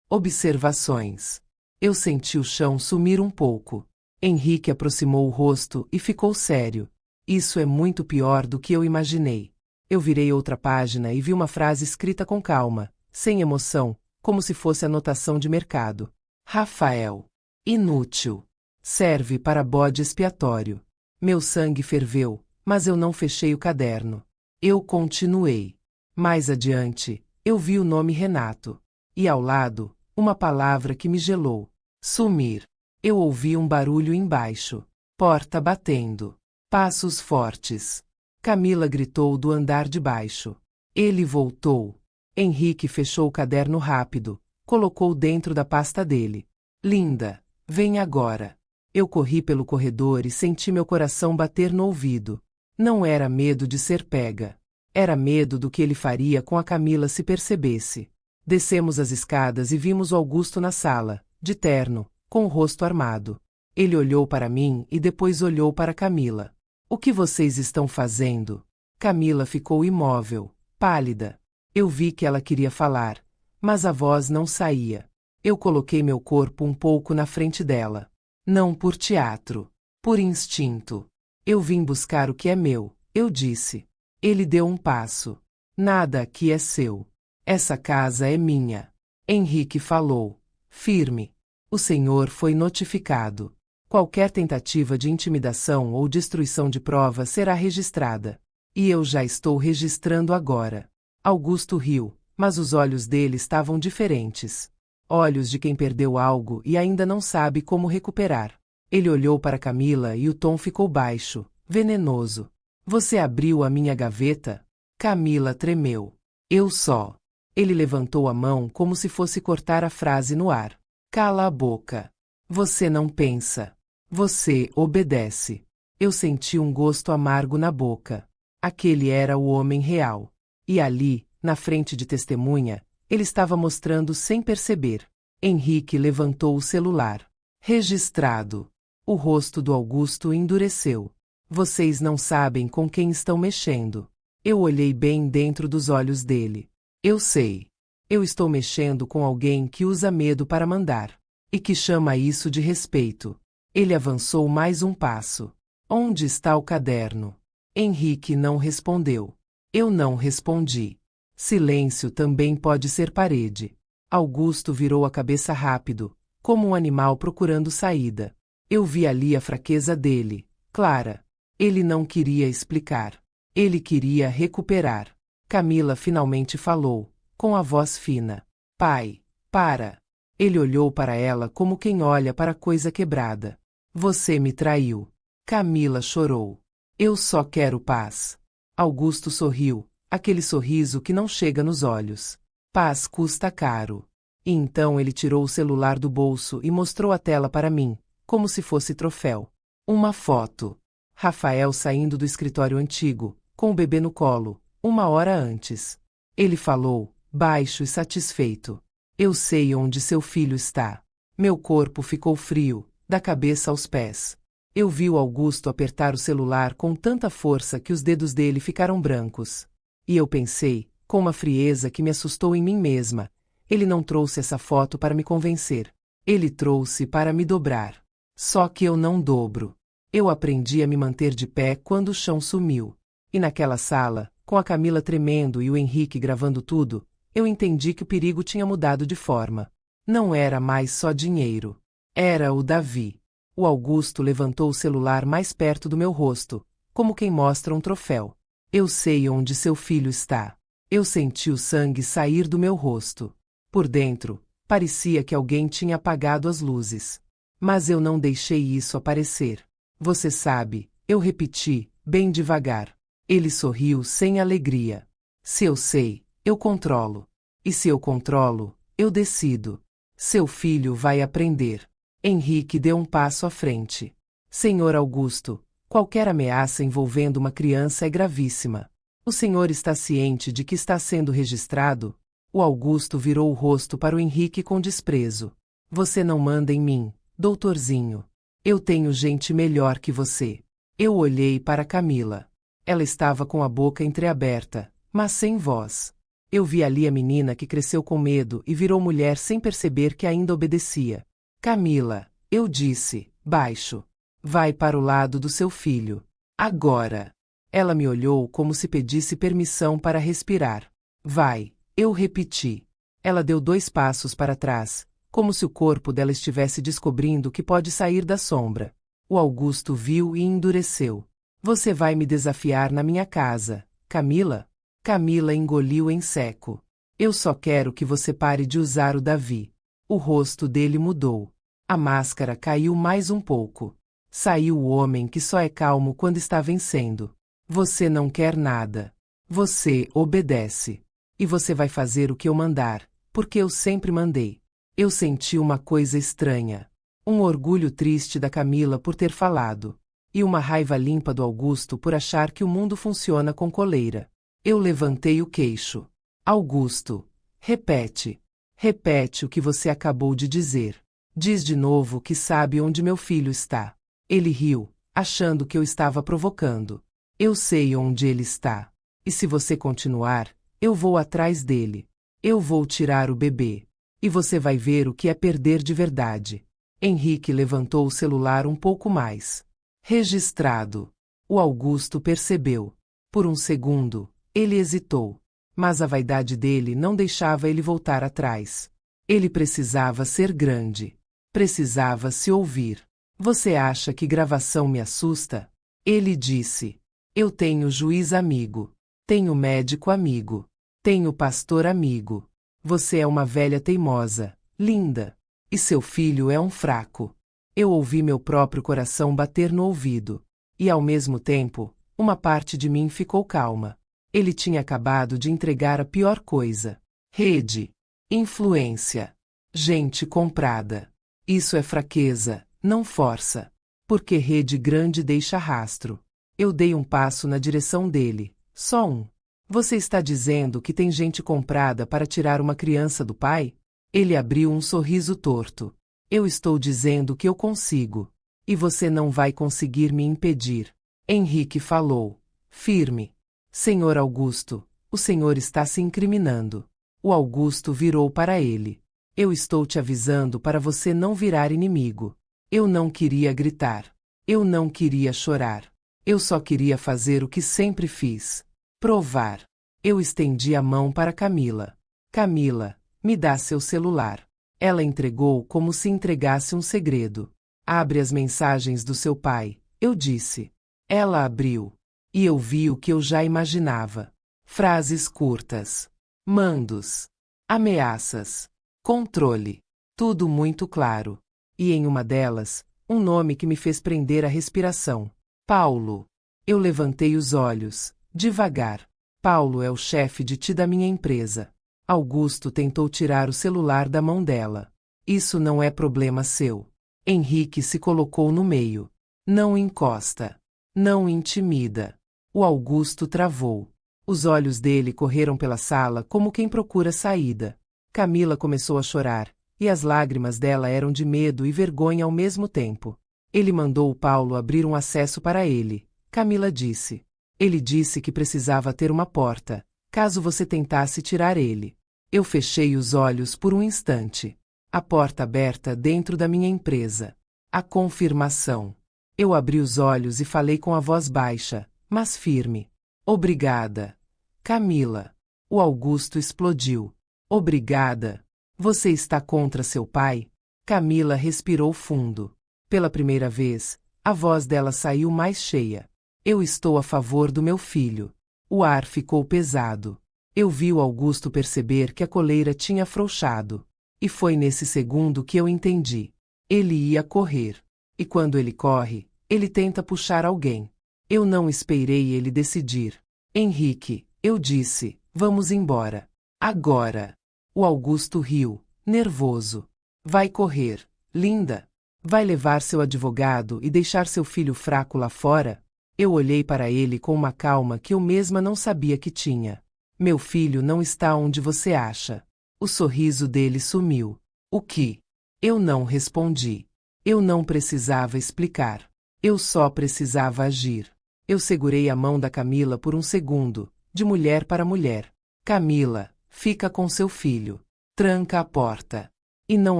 Speaker 1: observações. Eu senti o chão sumir um pouco. Henrique aproximou o rosto e ficou sério. Isso é muito pior do que eu imaginei. Eu virei outra página e vi uma frase escrita com calma, sem emoção, como se fosse anotação de mercado. Rafael. Inútil. Serve para bode expiatório. Meu sangue ferveu, mas eu não fechei o caderno. Eu continuei. Mais adiante, eu vi o nome Renato. E ao lado, uma palavra que me gelou. Sumir. Eu ouvi um barulho embaixo. Porta batendo. Passos fortes. Camila gritou do andar de baixo. Ele voltou. Henrique fechou o caderno rápido, colocou dentro da pasta dele. Linda, vem agora. Eu corri pelo corredor e senti meu coração bater no ouvido. Não era medo de ser pega. Era medo do que ele faria com a Camila se percebesse. Descemos as escadas e vimos o Augusto na sala, de terno, com o rosto armado. Ele olhou para mim e depois olhou para Camila. O que vocês estão fazendo? Camila ficou imóvel, pálida. Eu vi que ela queria falar, mas a voz não saía. Eu coloquei meu corpo um pouco na frente dela. Não por teatro, por instinto. Eu vim buscar o que é meu, eu disse. Ele deu um passo. Nada aqui é seu. Essa casa é minha. Henrique falou, firme. O senhor foi notificado. Qualquer tentativa de intimidação ou destruição de prova será registrada. E eu já estou registrando agora. Augusto riu, mas os olhos dele estavam diferentes. Olhos de quem perdeu algo e ainda não sabe como recuperar. Ele olhou para Camila e o tom ficou baixo, venenoso. Você abriu a minha gaveta? Camila tremeu. Eu só. Ele levantou a mão como se fosse cortar a frase no ar. Cala a boca. Você não pensa. Você obedece. Eu senti um gosto amargo na boca. Aquele era o homem real. E ali, na frente de testemunha, ele estava mostrando sem perceber. Henrique levantou o celular. Registrado. O rosto do Augusto endureceu. Vocês não sabem com quem estão mexendo. Eu olhei bem dentro dos olhos dele. Eu sei. Eu estou mexendo com alguém que usa medo para mandar. E que chama isso de respeito. Ele avançou mais um passo. Onde está o caderno? Henrique não respondeu. Eu não respondi. Silêncio também pode ser parede. Augusto virou a cabeça rápido, como um animal procurando saída. Eu vi ali a fraqueza dele, clara. Ele não queria explicar. Ele queria recuperar. Camila finalmente falou, com a voz fina. Pai, para. Ele olhou para ela como quem olha para coisa quebrada. Você me traiu. Camila chorou. Eu só quero paz. Augusto sorriu, aquele sorriso que não chega nos olhos. Paz custa caro. E então ele tirou o celular do bolso e mostrou a tela para mim, como se fosse troféu. Uma foto. Rafael saindo do escritório antigo, com o bebê no colo, 1 hora antes. Ele falou, baixo e satisfeito. Eu sei onde seu filho está. Meu corpo ficou frio, da cabeça aos pés. Eu vi o Augusto apertar o celular com tanta força que os dedos dele ficaram brancos. E eu pensei, Com uma frieza que me assustou em mim mesma, ele não trouxe essa foto para me convencer. Ele trouxe para me dobrar. Só que eu não dobro. Eu aprendi a me manter de pé quando o chão sumiu. E naquela sala, com a Camila tremendo e o Henrique gravando tudo, eu entendi que o perigo tinha mudado de forma. Não era mais só dinheiro. Era o Davi. O Augusto levantou o celular mais perto do meu rosto, como quem mostra um troféu. Eu sei onde seu filho está. Eu senti o sangue sair do meu rosto. Por dentro, parecia que alguém tinha apagado as luzes. Mas eu não deixei isso aparecer. Você sabe, eu repeti, bem devagar. Ele sorriu sem alegria. Se eu sei, eu controlo. E se eu controlo, eu decido. Seu filho vai aprender. Henrique deu um passo à frente. Senhor Augusto, qualquer ameaça envolvendo uma criança é gravíssima. O senhor está ciente de que está sendo registrado? O Augusto virou o rosto para o Henrique com desprezo. Você não manda em mim, doutorzinho. Eu tenho gente melhor que você. Eu olhei para Camila. Ela estava com a boca entreaberta, mas sem voz. Eu vi ali a menina que cresceu com medo e virou mulher sem perceber que ainda obedecia. Camila, eu disse, baixo. Vai para o lado do seu filho. Agora. Ela me olhou como se pedisse permissão para respirar. Vai, eu repeti. Ela deu 2 passos para trás, como se o corpo dela estivesse descobrindo que pode sair da sombra. O Augusto viu e endureceu. Você vai me desafiar na minha casa, Camila? Camila engoliu em seco. Eu só quero que você pare de usar o Davi. O rosto dele mudou. A máscara caiu mais um pouco. Saiu o homem que só é calmo quando está vencendo. Você não quer nada. Você obedece. E você vai fazer o que eu mandar, porque eu sempre mandei. Eu senti uma coisa estranha. Um orgulho triste da Camila por ter falado. E uma raiva limpa do Augusto por achar que o mundo funciona com coleira. Eu levantei o queixo. Augusto, repete. Repete o que você acabou de dizer. Diz de novo que sabe onde meu filho está. Ele riu, achando que eu estava provocando. Eu sei onde ele está. E se você continuar, eu vou atrás dele. Eu vou tirar o bebê. E você vai ver o que é perder de verdade. Henrique levantou o celular um pouco mais. Registrado. O Augusto percebeu. Por um segundo, ele hesitou. Mas a vaidade dele não deixava ele voltar atrás. Ele precisava ser grande. Precisava se ouvir. Você acha que gravação me assusta? Ele disse. Eu tenho juiz amigo. Tenho médico amigo. Tenho pastor amigo. Você é uma velha teimosa, linda. E seu filho é um fraco. Eu ouvi meu próprio coração bater no ouvido. E ao mesmo tempo, uma parte de mim ficou calma. Ele tinha acabado de entregar a pior coisa. Rede. Influência. Gente comprada. Isso é fraqueza, não força. Porque rede grande deixa rastro. Eu dei um passo na direção dele. Só um. Você está dizendo que tem gente comprada para tirar uma criança do pai? Ele abriu um sorriso torto. Eu estou dizendo que eu consigo. E você não vai conseguir me impedir. Henrique falou. Firme. Senhor Augusto, o senhor está se incriminando. O Augusto virou para ele. Eu estou te avisando para você não virar inimigo. Eu não queria gritar. Eu não queria chorar. Eu só queria fazer o que sempre fiz. Provar. Eu estendi a mão para Camila. Camila, me dá seu celular. Ela entregou como se entregasse um segredo. Abre as mensagens do seu pai, eu disse. Ela abriu. E eu vi o que eu já imaginava. Frases curtas. Mandos. Ameaças. Controle. Tudo muito claro. E em uma delas, um nome que me fez prender a respiração. Paulo. Eu levantei os olhos, devagar. Paulo é o chefe de TI da minha empresa. Augusto tentou tirar o celular da mão dela. Isso não é problema seu. Henrique se colocou no meio. Não encosta. Não intimida. O Augusto travou. Os olhos dele correram pela sala como quem procura saída. Camila começou a chorar, e as lágrimas dela eram de medo e vergonha ao mesmo tempo. Ele mandou o Paulo abrir um acesso para ele. Camila disse. Ele disse que precisava ter uma porta. caso você tentasse tirar ele. Eu fechei os olhos por um instante. A porta aberta dentro da minha empresa. A confirmação. Eu abri os olhos e falei com a voz baixa, mas firme. Obrigada. Camila. O Augusto explodiu. Obrigada. Você está contra seu pai? Camila respirou fundo. Pela primeira vez, a voz dela saiu mais cheia. Eu estou a favor do meu filho. O ar ficou pesado. Eu vi o Augusto perceber que a coleira tinha afrouxado. E foi nesse segundo que eu entendi. Ele ia correr. E quando ele corre, ele tenta puxar alguém. Eu não esperei ele decidir. Henrique, eu disse, vamos embora. Agora. O Augusto riu, nervoso. Vai correr, linda. Vai levar seu advogado e deixar seu filho fraco lá fora? Eu olhei para ele com uma calma que eu mesma não sabia que tinha. Meu filho não está onde você acha. O sorriso dele sumiu. O que? Eu não respondi. Eu não precisava explicar. Eu só precisava agir. Eu segurei a mão da Camila por um segundo, de mulher para mulher. Camila, fica com seu filho. Tranca a porta. E não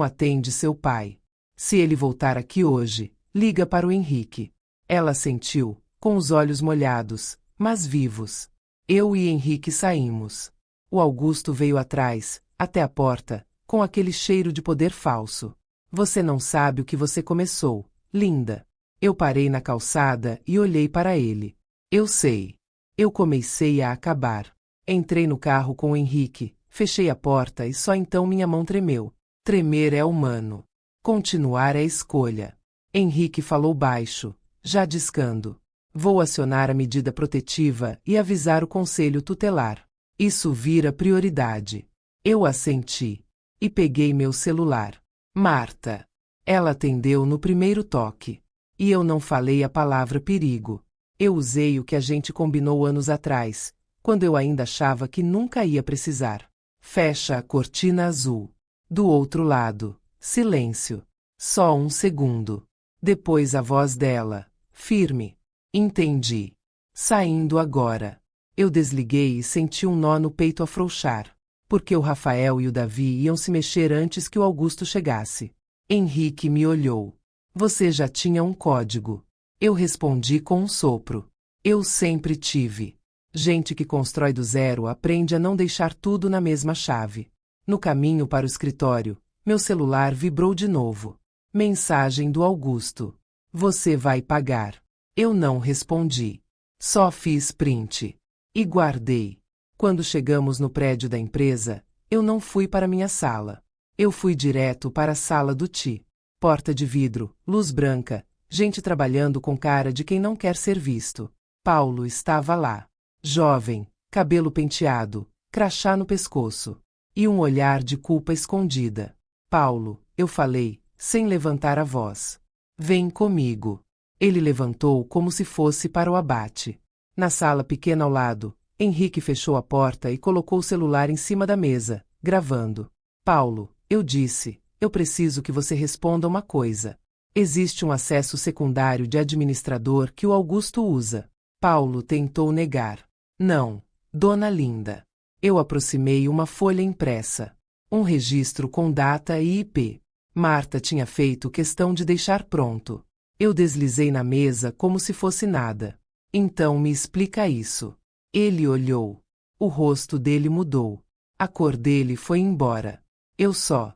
Speaker 1: atende seu pai. Se ele voltar aqui hoje, liga para o Henrique. Ela sentiu, com os olhos molhados, mas vivos. Eu e Henrique saímos. O Augusto veio atrás, até a porta, com aquele cheiro de poder falso. Você não sabe o que você começou, linda. Eu parei na calçada e olhei para ele. Eu sei. Eu comecei a acabar. Entrei no carro com o Henrique, fechei a porta e só então minha mão tremeu. Tremer é humano. Continuar é escolha. Henrique falou baixo, já discando. Vou acionar a medida protetiva e avisar o conselho tutelar. Isso vira prioridade. Eu assenti. E peguei meu celular. Marta. Ela atendeu no primeiro toque. E eu não falei a palavra perigo. Eu usei o que a gente combinou anos atrás, quando eu ainda achava que nunca ia precisar. Fecha a cortina azul. Do outro lado, silêncio. Só um segundo. Depois a voz dela, firme. Entendi. Saindo agora. Eu desliguei e senti um nó no peito afrouxar. Porque o Rafael e o Davi iam se mexer antes que o Augusto chegasse. Henrique me olhou. Você já tinha um código. Eu respondi com um sopro. Eu sempre tive. Gente que constrói do zero aprende a não deixar tudo na mesma chave. No caminho para o escritório, meu celular vibrou de novo. Mensagem do Augusto. Você vai pagar. Eu não respondi. Só fiz print. E guardei. Quando chegamos no prédio da empresa, eu não fui para minha sala. Eu fui direto para a sala do Ti. Porta de vidro, luz branca, gente trabalhando com cara de quem não quer ser visto. Paulo estava lá. Jovem, cabelo penteado, crachá no pescoço. E um olhar de culpa escondida. Paulo, eu falei, sem levantar a voz. Vem comigo. Ele levantou como se fosse para o abate. Na sala pequena ao lado, Henrique fechou a porta e colocou o celular em cima da mesa, gravando. Paulo, eu disse, eu preciso que você responda uma coisa. Existe um acesso secundário de administrador que o Augusto usa. Paulo tentou negar. Não, dona Linda. Eu aproximei uma folha impressa. Um registro com data e IP. Marta tinha feito questão de deixar pronto. Eu deslizei na mesa como se fosse nada. Então me explica isso. Ele olhou. O rosto dele mudou. A cor dele foi embora. Eu só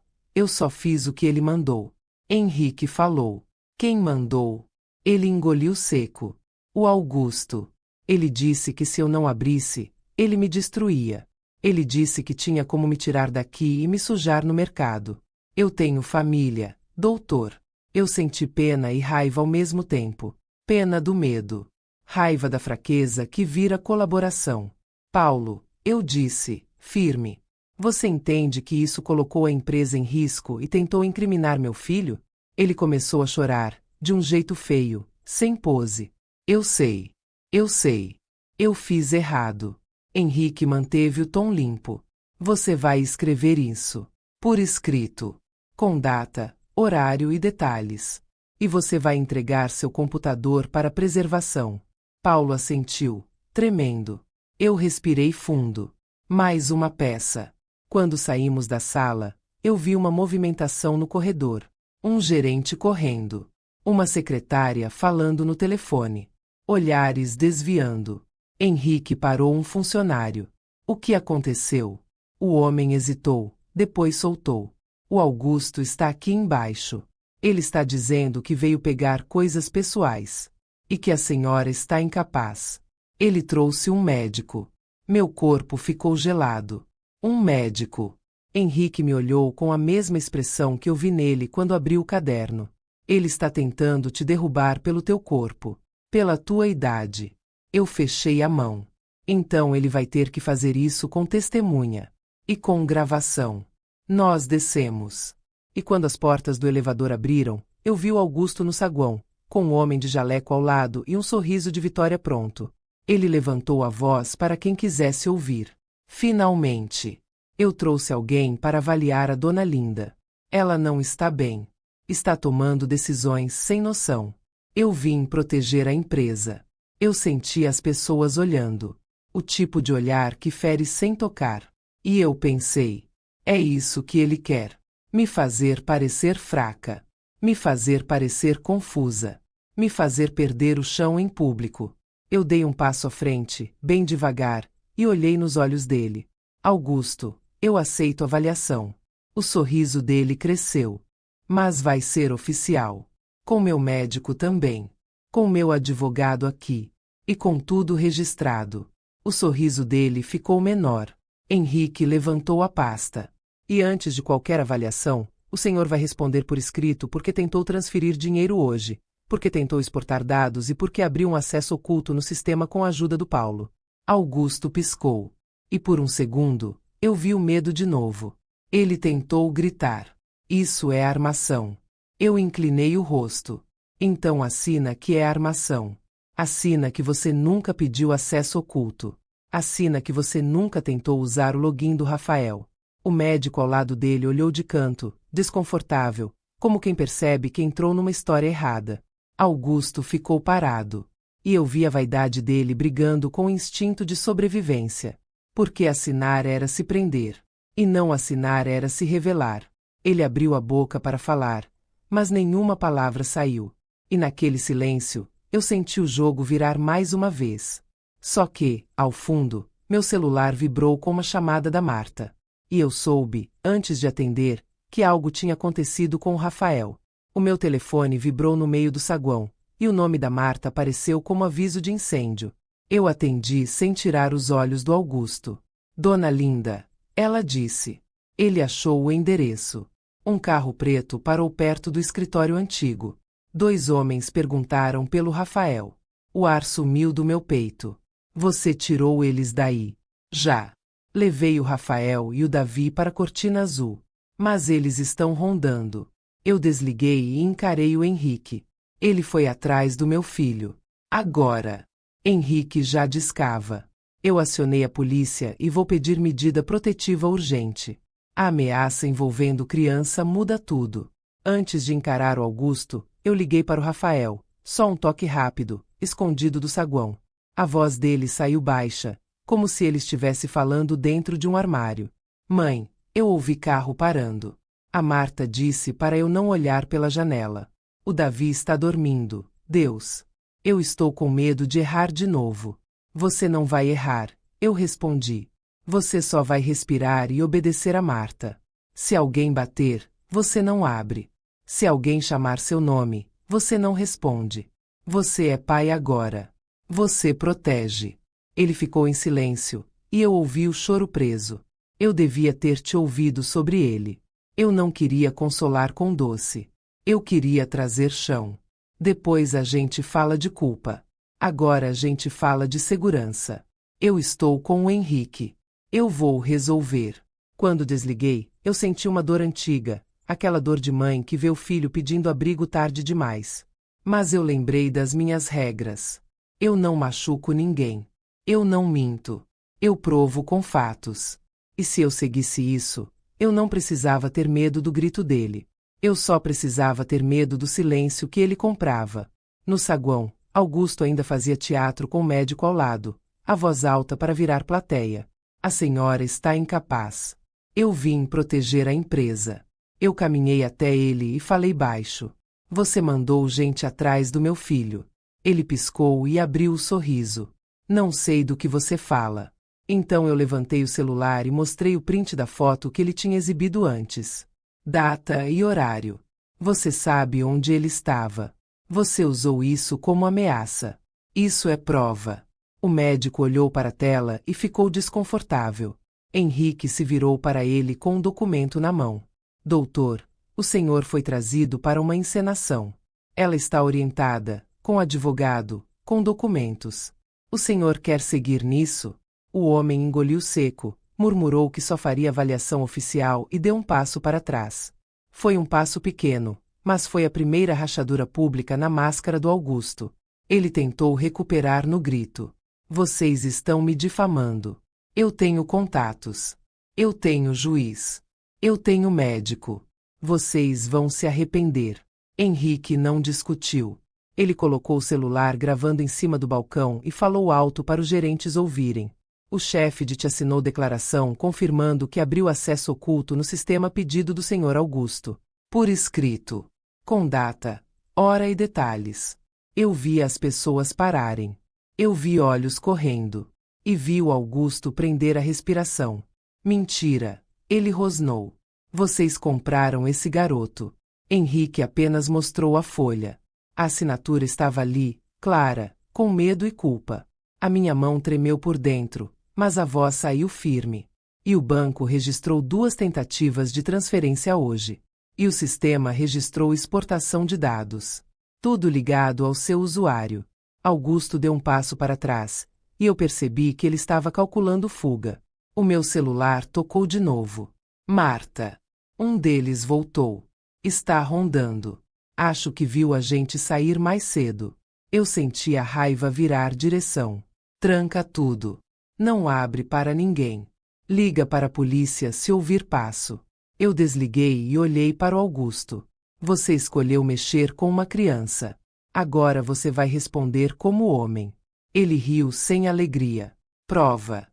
Speaker 1: fiz o que ele mandou. Henrique falou. Quem mandou? Ele engoliu seco. O Augusto. Ele disse que se eu não abrisse, ele me destruía. Ele disse que tinha como me tirar daqui e me sujar no mercado. Eu tenho família, doutor. Eu senti pena e raiva ao mesmo tempo. Pena do medo. Raiva da fraqueza que vira colaboração. Paulo, eu disse, firme. Você entende que isso colocou a empresa em risco e tentou incriminar meu filho? Ele começou a chorar, de um jeito feio, sem pose. Eu sei. Eu sei. Eu fiz errado. Henrique manteve o tom limpo. Você vai escrever isso. Por escrito. Com data, horário e detalhes. E você vai entregar seu computador para preservação. Paulo assentiu, tremendo. Eu respirei fundo. Mais uma peça. Quando saímos da sala, eu vi uma movimentação no corredor. Um gerente correndo. Uma secretária falando no telefone. Olhares desviando. Henrique parou um funcionário. O que aconteceu? O homem hesitou, depois soltou. O Augusto está aqui embaixo. Ele está dizendo que veio pegar coisas pessoais. E que a senhora está incapaz. Ele trouxe um médico. Meu corpo ficou gelado. Um médico. Henrique me olhou com a mesma expressão que eu vi nele quando abriu o caderno. Ele está tentando te derrubar pelo teu corpo. Pela tua idade. Eu fechei a mão. Então ele vai ter que fazer isso com testemunha. E com gravação. Nós descemos. E quando as portas do elevador abriram, eu vi o Augusto no saguão, com um homem de jaleco ao lado e um sorriso de vitória pronto. Ele levantou a voz para quem quisesse ouvir. Finalmente. Eu trouxe alguém para avaliar a dona Linda. Ela não está bem. Está tomando decisões sem noção. Eu vim proteger a empresa. Eu senti as pessoas olhando. O tipo de olhar que fere sem tocar. E eu pensei: é isso que ele quer. Me fazer parecer fraca. Me fazer parecer confusa. Me fazer perder o chão em público. Eu dei um passo à frente, bem devagar, e olhei nos olhos dele. Augusto, eu aceito a avaliação. O sorriso dele cresceu. Mas vai ser oficial. Com meu médico também. Com meu advogado aqui. E com tudo registrado. O sorriso dele ficou menor. Henrique levantou a pasta. E antes de qualquer avaliação, o senhor vai responder por escrito porque tentou transferir dinheiro hoje, porque tentou exportar dados e porque abriu um acesso oculto no sistema com a ajuda do Paulo. Augusto piscou. E por um segundo, eu vi o medo de novo. Ele tentou gritar. Isso é armação. Eu inclinei o rosto. Então assina que é armação. Assina que você nunca pediu acesso oculto. Assina que você nunca tentou usar o login do Rafael. O médico ao lado dele olhou de canto, desconfortável, como quem percebe que entrou numa história errada. Augusto ficou parado. E eu vi a vaidade dele brigando com o instinto de sobrevivência. Porque assinar era se prender. E não assinar era se revelar. Ele abriu a boca para falar, mas nenhuma palavra saiu. E naquele silêncio, eu senti o jogo virar mais uma vez. Só que, ao fundo, meu celular vibrou com uma chamada da Marta. E eu soube, antes de atender, que algo tinha acontecido com o Rafael. O meu telefone vibrou no meio do saguão, e o nome da Marta apareceu como aviso de incêndio. Eu atendi sem tirar os olhos do Augusto. Dona Linda, ela disse. Ele achou o endereço. Um carro preto parou perto do escritório antigo. 2 homens perguntaram pelo Rafael. O ar sumiu do meu peito. Você tirou eles daí? Já. Levei o Rafael e o Davi para a cortina azul. Mas eles estão rondando. Eu desliguei e encarei o Henrique. Ele foi atrás do meu filho. Agora. Henrique já discava. Eu acionei a polícia e vou pedir medida protetiva urgente. A ameaça envolvendo criança muda tudo. Antes de encarar o Augusto, eu liguei para o Rafael. Só um toque rápido, escondido do saguão. A voz dele saiu baixa, como se ele estivesse falando dentro de um armário. Mãe, eu ouvi carro parando. A Marta disse para eu não olhar pela janela. O Davi está dormindo. Deus. Eu estou com medo de errar de novo. Você não vai errar, eu respondi. Você só vai respirar e obedecer a Marta. Se alguém bater, você não abre. Se alguém chamar seu nome, você não responde. Você é pai agora. Você protege. Ele ficou em silêncio, e eu ouvi o choro preso. Eu devia ter te ouvido sobre ele. Eu não queria consolar com doce. Eu queria trazer chão. Depois a gente fala de culpa. Agora a gente fala de segurança. Eu estou com o Henrique. Eu vou resolver. Quando desliguei, eu senti uma dor antiga, aquela dor de mãe que vê o filho pedindo abrigo tarde demais. Mas eu lembrei das minhas regras. Eu não machuco ninguém. Eu não minto. Eu provo com fatos. E se eu seguisse isso, eu não precisava ter medo do grito dele. Eu só precisava ter medo do silêncio que ele comprava. No saguão, Augusto ainda fazia teatro com o médico ao lado, a voz alta para virar plateia. A senhora está incapaz. Eu vim proteger a empresa. Eu caminhei até ele e falei baixo. Você mandou gente atrás do meu filho. Ele piscou e abriu o sorriso. Não sei do que você fala. Então eu levantei o celular e mostrei o print da foto que ele tinha exibido antes. Data e horário. Você sabe onde ele estava. Você usou isso como ameaça. Isso é prova. O médico olhou para a tela e ficou desconfortável. Henrique se virou para ele com um documento na mão. Doutor, o senhor foi trazido para uma encenação. Ela está orientada, com advogado, com documentos. O senhor quer seguir nisso? O homem engoliu seco, murmurou que só faria avaliação oficial e deu um passo para trás. Foi um passo pequeno, mas foi a primeira rachadura pública na máscara do Augusto. Ele tentou recuperar no grito. Vocês estão me difamando. Eu tenho contatos. Eu tenho juiz. Eu tenho médico. Vocês vão se arrepender. Henrique não discutiu. Ele colocou o celular gravando em cima do balcão e falou alto para os gerentes ouvirem. O chefe te assinou declaração confirmando que abriu acesso oculto no sistema pedido do Sr. Augusto. Por escrito. Com data, hora e detalhes. Eu vi as pessoas pararem. Eu vi olhos correndo. E vi o Augusto prender a respiração. Mentira. Ele rosnou. Vocês compraram esse garoto. Henrique apenas mostrou a folha. A assinatura estava ali, clara, com medo e culpa. A minha mão tremeu por dentro, mas a voz saiu firme. E o banco registrou 2 tentativas de transferência hoje. E o sistema registrou exportação de dados. Tudo ligado ao seu usuário. Augusto deu um passo para trás, e eu percebi que ele estava calculando fuga. O meu celular tocou de novo. Marta. Um deles voltou. Está rondando. Acho que viu a gente sair mais cedo. Eu senti a raiva virar direção. Tranca tudo. Não abre para ninguém. Liga para a polícia se ouvir passo. Eu desliguei e olhei para o Augusto. Você escolheu mexer com uma criança. Agora você vai responder como homem. Ele riu sem alegria. Prova.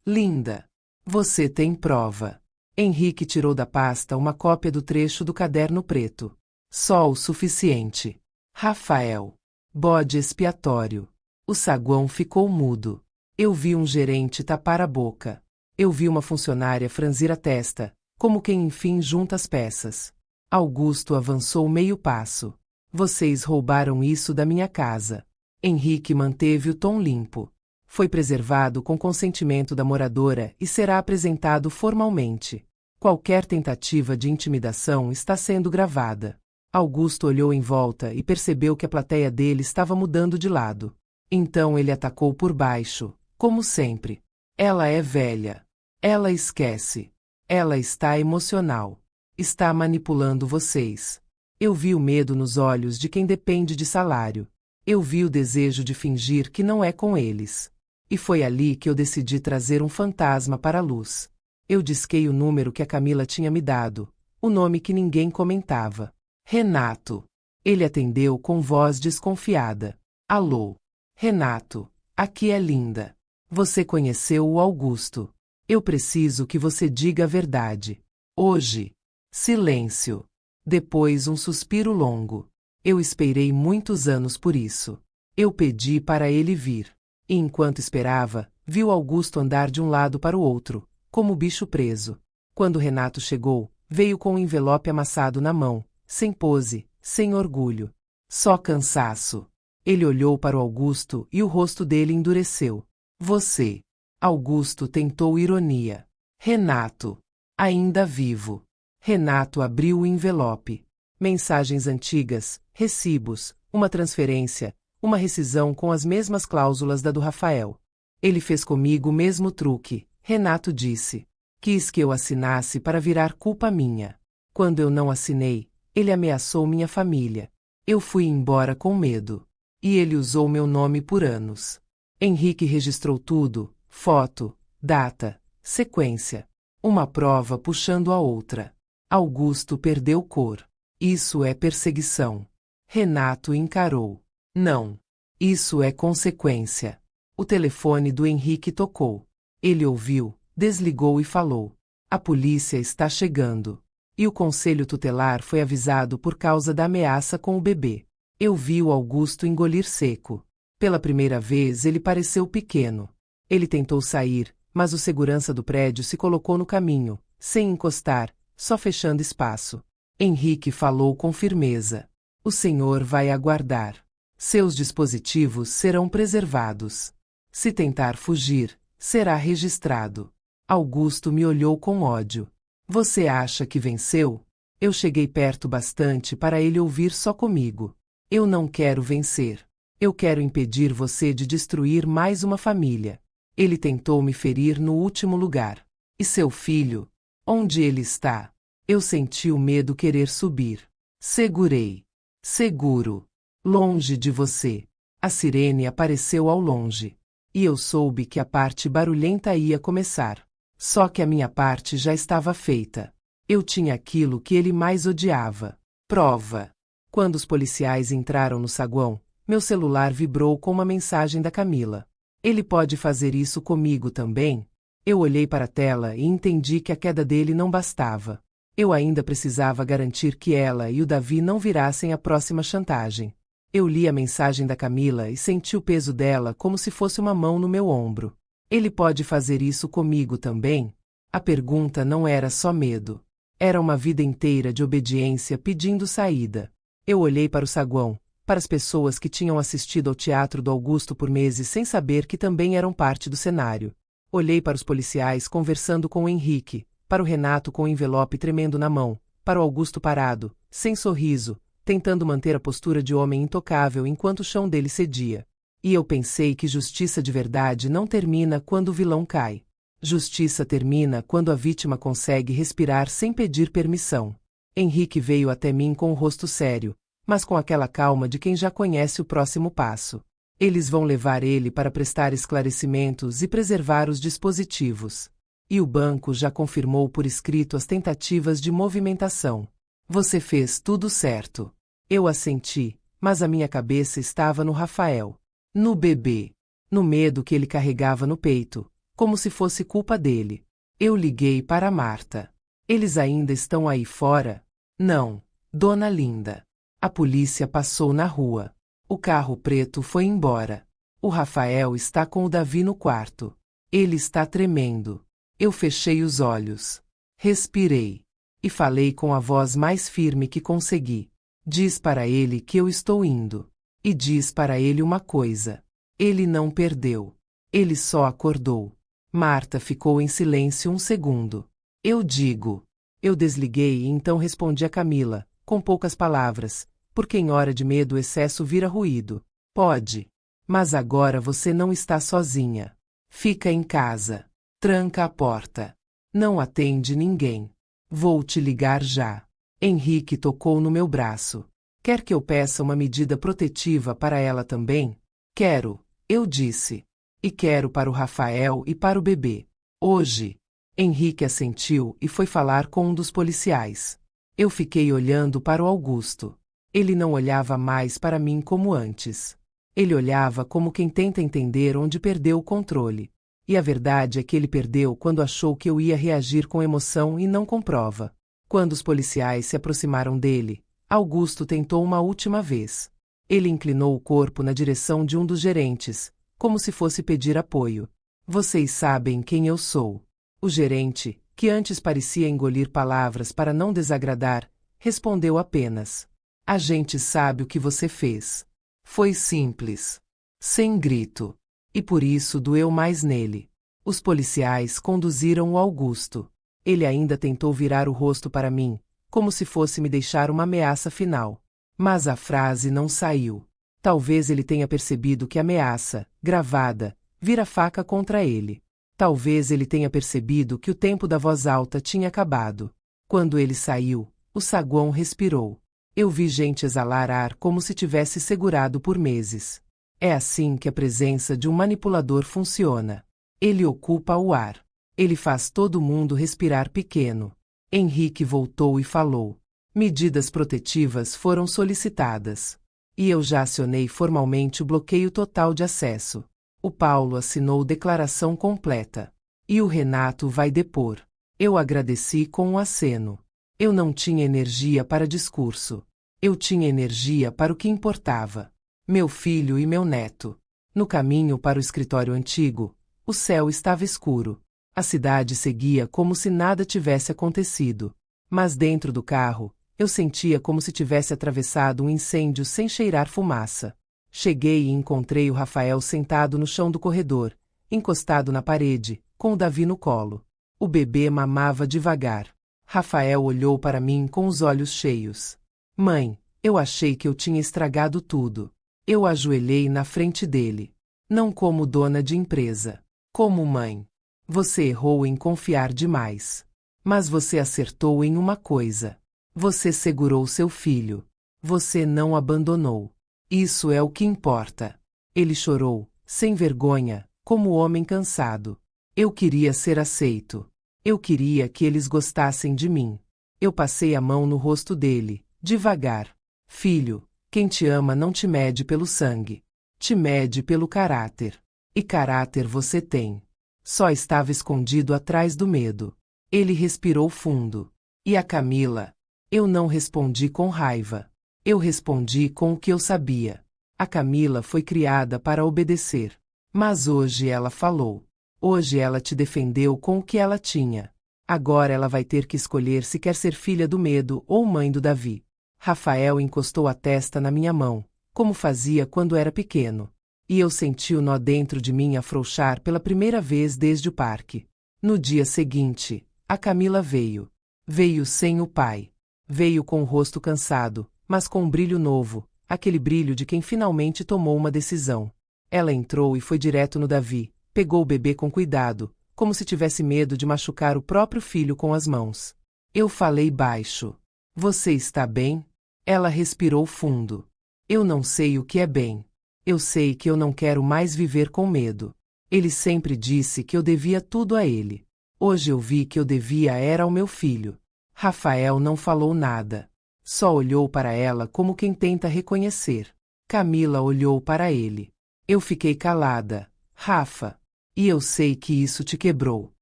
Speaker 1: Linda. Você tem prova. Henrique tirou da pasta uma cópia do trecho do caderno preto. Só o suficiente. Rafael. Bode expiatório. O saguão ficou mudo. Eu vi um gerente tapar a boca. Eu vi uma funcionária franzir a testa, como quem enfim junta as peças. Augusto avançou meio passo. Vocês roubaram isso da minha casa. Henrique manteve o tom limpo. Foi preservado com consentimento da moradora e será apresentado formalmente. Qualquer tentativa de intimidação está sendo gravada. Augusto olhou em volta e percebeu que a plateia dele estava mudando de lado. Então ele atacou por baixo, como sempre. Ela é velha. Ela esquece. Ela está emocional. Está manipulando vocês. Eu vi o medo nos olhos de quem depende de salário. Eu vi o desejo de fingir que não é com eles. E foi ali que eu decidi trazer um fantasma para a luz. Eu disquei o número que a Camila tinha me dado, o nome que ninguém comentava. Renato. Ele atendeu com voz desconfiada. Alô. Renato, aqui é Linda. Você conheceu o Augusto. Eu preciso que você diga a verdade. Hoje. Silêncio. Depois um suspiro longo. Eu esperei muitos anos por isso. Eu pedi para ele vir. E enquanto esperava, vi o Augusto andar de um lado para o outro, como bicho preso. Quando Renato chegou, veio com um envelope amassado na mão, sem pose, sem orgulho. Só cansaço. Ele olhou para o Augusto e o rosto dele endureceu. Você. Augusto tentou ironia. Renato. Ainda vivo. Renato abriu o envelope. Mensagens antigas, recibos, uma transferência, uma rescisão com as mesmas cláusulas da do Rafael. Ele fez comigo o mesmo truque, Renato disse. Quis que eu assinasse para virar culpa minha. Quando eu não assinei, ele ameaçou minha família. Eu fui embora com medo. E ele usou meu nome por anos. Henrique registrou tudo, foto, data, sequência. Uma prova puxando a outra. Augusto perdeu cor. Isso é perseguição. Renato encarou. Não. Isso é consequência. O telefone do Henrique tocou. Ele ouviu, Desligou e falou: "A polícia está chegando." E o conselho tutelar foi avisado por causa da ameaça com o bebê. Eu vi o Augusto engolir seco. Pela primeira vez ele pareceu pequeno. Ele tentou sair, mas o segurança do prédio se colocou no caminho, sem encostar, só fechando espaço. Henrique falou com firmeza: "O senhor vai aguardar. Seus dispositivos serão preservados. Se tentar fugir, será registrado." Augusto me olhou com ódio. "Você acha que venceu?" Eu cheguei perto bastante para ele ouvir só comigo. "Eu não quero vencer. Eu quero impedir você de destruir mais uma família." Ele tentou me ferir no último lugar. "E seu filho? Onde ele está?" Eu senti o medo querer subir. Segurei. "Seguro. Longe de você." A sirene apareceu ao longe. E eu soube que a parte barulhenta ia começar. Só que a minha parte já estava feita. Eu tinha aquilo que ele mais odiava: prova. Quando os policiais entraram no saguão, meu celular vibrou com uma mensagem da Camila. "Ele pode fazer isso comigo também?" Eu olhei para a tela e entendi que a queda dele não bastava. Eu ainda precisava garantir que ela e o Davi não virassem a próxima chantagem. Eu li a mensagem da Camila e senti o peso dela como se fosse uma mão no meu ombro. "Ele pode fazer isso comigo também?" A pergunta não era só medo. Era uma vida inteira de obediência pedindo saída. Eu olhei para o saguão, para as pessoas que tinham assistido ao teatro do Augusto por meses sem saber que também eram parte do cenário. Olhei para os policiais conversando com o Henrique, para o Renato com o envelope tremendo na mão, para o Augusto parado, sem sorriso, tentando manter a postura de homem intocável enquanto o chão dele cedia. E eu pensei que justiça de verdade não termina quando o vilão cai. Justiça termina quando a vítima consegue respirar sem pedir permissão. Henrique veio até mim com o rosto sério, mas com aquela calma de quem já conhece o próximo passo. Eles vão levar ele para prestar esclarecimentos e preservar os dispositivos. E o banco já confirmou por escrito as tentativas de movimentação. "Você fez tudo certo." Eu assenti, mas a minha cabeça estava no Rafael. No bebê. No medo que ele carregava no peito, como se fosse culpa dele. Eu liguei para Marta. "Eles ainda estão aí fora?" "Não, dona Linda." A polícia passou na rua. O carro preto foi embora. O Rafael está com o Davi no quarto. Ele está tremendo. Eu fechei os olhos. Respirei. E falei com a voz mais firme que consegui. "Diz para ele que eu estou indo. E diz para ele uma coisa: ele não perdeu. Ele só acordou." Marta ficou em silêncio um segundo. "Eu digo." Eu desliguei e então respondi a Camila, com poucas palavras, porque em hora de medo o excesso vira ruído. "Pode. Mas agora você não está sozinha. Fica em casa. Tranca a porta. Não atende ninguém. Vou te ligar já." Henrique tocou no meu braço. "Quer que eu peça uma medida protetiva para ela também?" "Quero," eu disse. "E quero para o Rafael e para o bebê. Hoje." Henrique assentiu e foi falar com um dos policiais. Eu fiquei olhando para o Augusto. Ele não olhava mais para mim como antes. Ele olhava como quem tenta entender onde perdeu o controle. E a verdade é que ele perdeu quando achou que eu ia reagir com emoção e não com prova. Quando os policiais se aproximaram dele, Augusto tentou uma última vez. Ele inclinou o corpo na direção de um dos gerentes, como se fosse pedir apoio. "Vocês sabem quem eu sou." O gerente, que antes parecia engolir palavras para não desagradar, respondeu apenas: "A gente sabe o que você fez." Foi simples. Sem grito. E por isso doeu mais nele. Os policiais conduziram o Augusto. Ele ainda tentou virar o rosto para mim, como se fosse me deixar uma ameaça final. Mas a frase não saiu. Talvez ele tenha percebido que a ameaça, gravada, vira faca contra ele. Talvez ele tenha percebido que o tempo da voz alta tinha acabado. Quando ele saiu, o saguão respirou. Eu vi gente exalar ar como se tivesse segurado por meses. É assim que a presença de um manipulador funciona. Ele ocupa o ar. Ele faz todo mundo respirar pequeno. Henrique voltou e falou: "Medidas protetivas foram solicitadas. E eu já acionei formalmente o bloqueio total de acesso." O Paulo assinou declaração completa. E o Renato vai depor. Eu agradeci com um aceno. Eu não tinha energia para discurso. Eu tinha energia para o que importava. Meu filho e meu neto. No caminho para o escritório antigo, o céu estava escuro. A cidade seguia como se nada tivesse acontecido. Mas dentro do carro, eu sentia como se tivesse atravessado um incêndio sem cheirar fumaça. Cheguei e encontrei o Rafael sentado no chão do corredor, encostado na parede, com o Davi no colo. O bebê mamava devagar. Rafael olhou para mim com os olhos cheios. Mãe, eu achei que eu tinha estragado tudo. Eu ajoelhei na frente dele. Não como dona de empresa. Como mãe. Você errou em confiar demais. Mas você acertou em uma coisa. Você segurou seu filho. Você não abandonou. Isso é o que importa. Ele chorou, sem vergonha, como homem cansado. Eu queria ser aceito. Eu queria que eles gostassem de mim. Eu passei a mão no rosto dele, devagar. Filho, quem te ama não te mede pelo sangue. Te mede pelo caráter. E caráter você tem. Só estava escondido atrás do medo. Ele respirou fundo. E a Camila? Eu não respondi com raiva. Eu respondi com o que eu sabia. A Camila foi criada para obedecer. Mas hoje ela falou. Hoje ela te defendeu com o que ela tinha. Agora ela vai ter que escolher se quer ser filha do medo ou mãe do Davi. Rafael encostou a testa na minha mão, como fazia quando era pequeno. E eu senti o nó dentro de mim afrouxar pela primeira vez desde o parque. No dia seguinte, a Camila veio. Veio sem o pai. Veio com o rosto cansado, mas com um brilho novo, aquele brilho de quem finalmente tomou uma decisão. Ela entrou e foi direto no Davi, pegou o bebê com cuidado, como se tivesse medo de machucar o próprio filho com as mãos. Eu falei baixo. Você está bem? Ela respirou fundo. Eu não sei o que é bem. Eu sei que eu não quero mais viver com medo. Ele sempre disse que eu devia tudo a ele. Hoje eu vi que eu devia era ao meu filho. Rafael não falou nada. Só olhou para ela como quem tenta reconhecer. Camila olhou para ele. Eu fiquei calada. Rafa. E eu sei que isso te quebrou.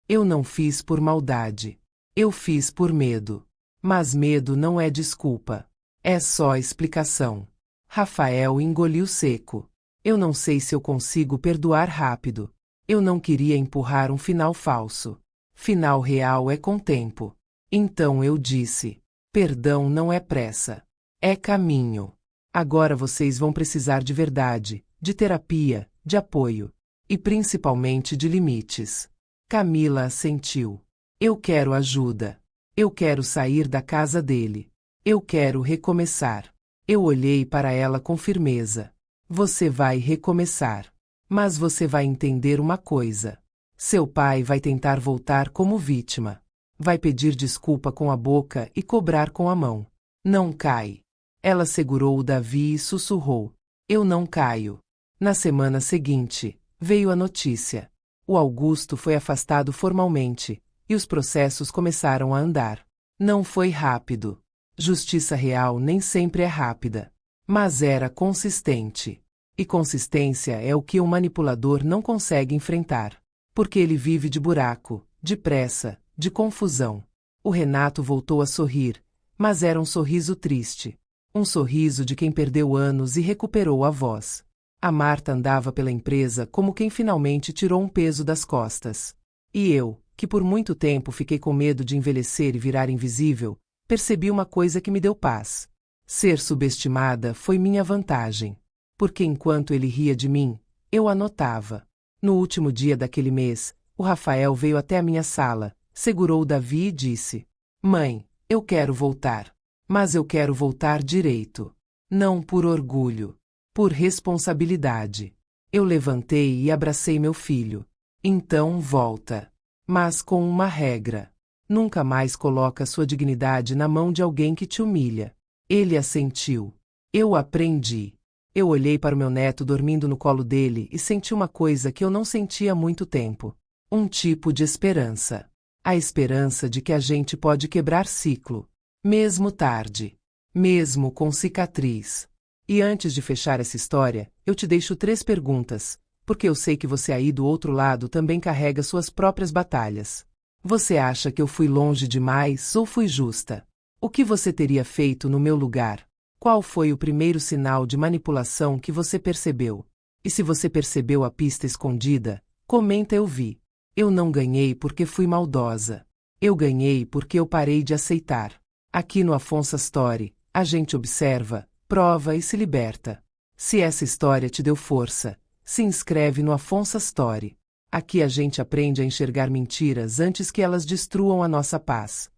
Speaker 1: Eu não fiz por maldade. Eu fiz por medo. Mas medo não é desculpa. É só explicação. Rafael engoliu seco. Eu não sei se eu consigo perdoar rápido. Eu não queria empurrar um final falso. Final real é com tempo. Então eu disse: perdão não é pressa. É caminho. Agora vocês vão precisar de verdade, de terapia, de apoio. E principalmente de limites. Camila assentiu. Eu quero ajuda. Eu quero sair da casa dele. Eu quero recomeçar. Eu olhei para ela com firmeza. Você vai recomeçar. Mas você vai entender uma coisa. Seu pai vai tentar voltar como vítima. Vai pedir desculpa com a boca e cobrar com a mão. Não cai. Ela segurou o Davi e sussurrou. Eu não caio. Na semana seguinte, veio a notícia. O Augusto foi afastado formalmente, e os processos começaram a andar. Não foi rápido. Justiça real nem sempre é rápida. Mas era consistente. E consistência é o que um manipulador não consegue enfrentar. Porque ele vive de buraco, de pressa, de confusão. O Renato voltou a sorrir, mas era um sorriso triste. Um sorriso de quem perdeu anos e recuperou a voz. A Marta andava pela empresa como quem finalmente tirou um peso das costas. E eu, que por muito tempo fiquei com medo de envelhecer e virar invisível, percebi uma coisa que me deu paz. Ser subestimada foi minha vantagem. Porque enquanto ele ria de mim, eu a notava. No último dia daquele mês, o Rafael veio até a minha sala, segurou o Davi e disse: Mãe, eu quero voltar. Mas eu quero voltar direito. Não por orgulho. Por responsabilidade. Eu levantei e abracei meu filho. Então volta. Mas com uma regra. Nunca mais coloca sua dignidade na mão de alguém que te humilha. Ele assentiu. Eu aprendi. Eu olhei para o meu neto dormindo no colo dele e senti uma coisa que eu não sentia há muito tempo. Um tipo de esperança. A esperança de que a gente pode quebrar ciclo. Mesmo tarde. Mesmo com cicatriz. E antes de fechar essa história, eu te deixo 3 perguntas. Porque eu sei que você aí do outro lado também carrega suas próprias batalhas. Você acha que eu fui longe demais ou fui justa? O que você teria feito no meu lugar? Qual foi o primeiro sinal de manipulação que você percebeu? E se você percebeu a pista escondida, comenta eu vi. Eu não ganhei porque fui maldosa. Eu ganhei porque eu parei de aceitar. Aqui no Afonso Story, a gente observa, prova e se liberta. Se essa história te deu força, se inscreve no Afonso Story. Aqui a gente aprende a enxergar mentiras antes que elas destruam a nossa paz.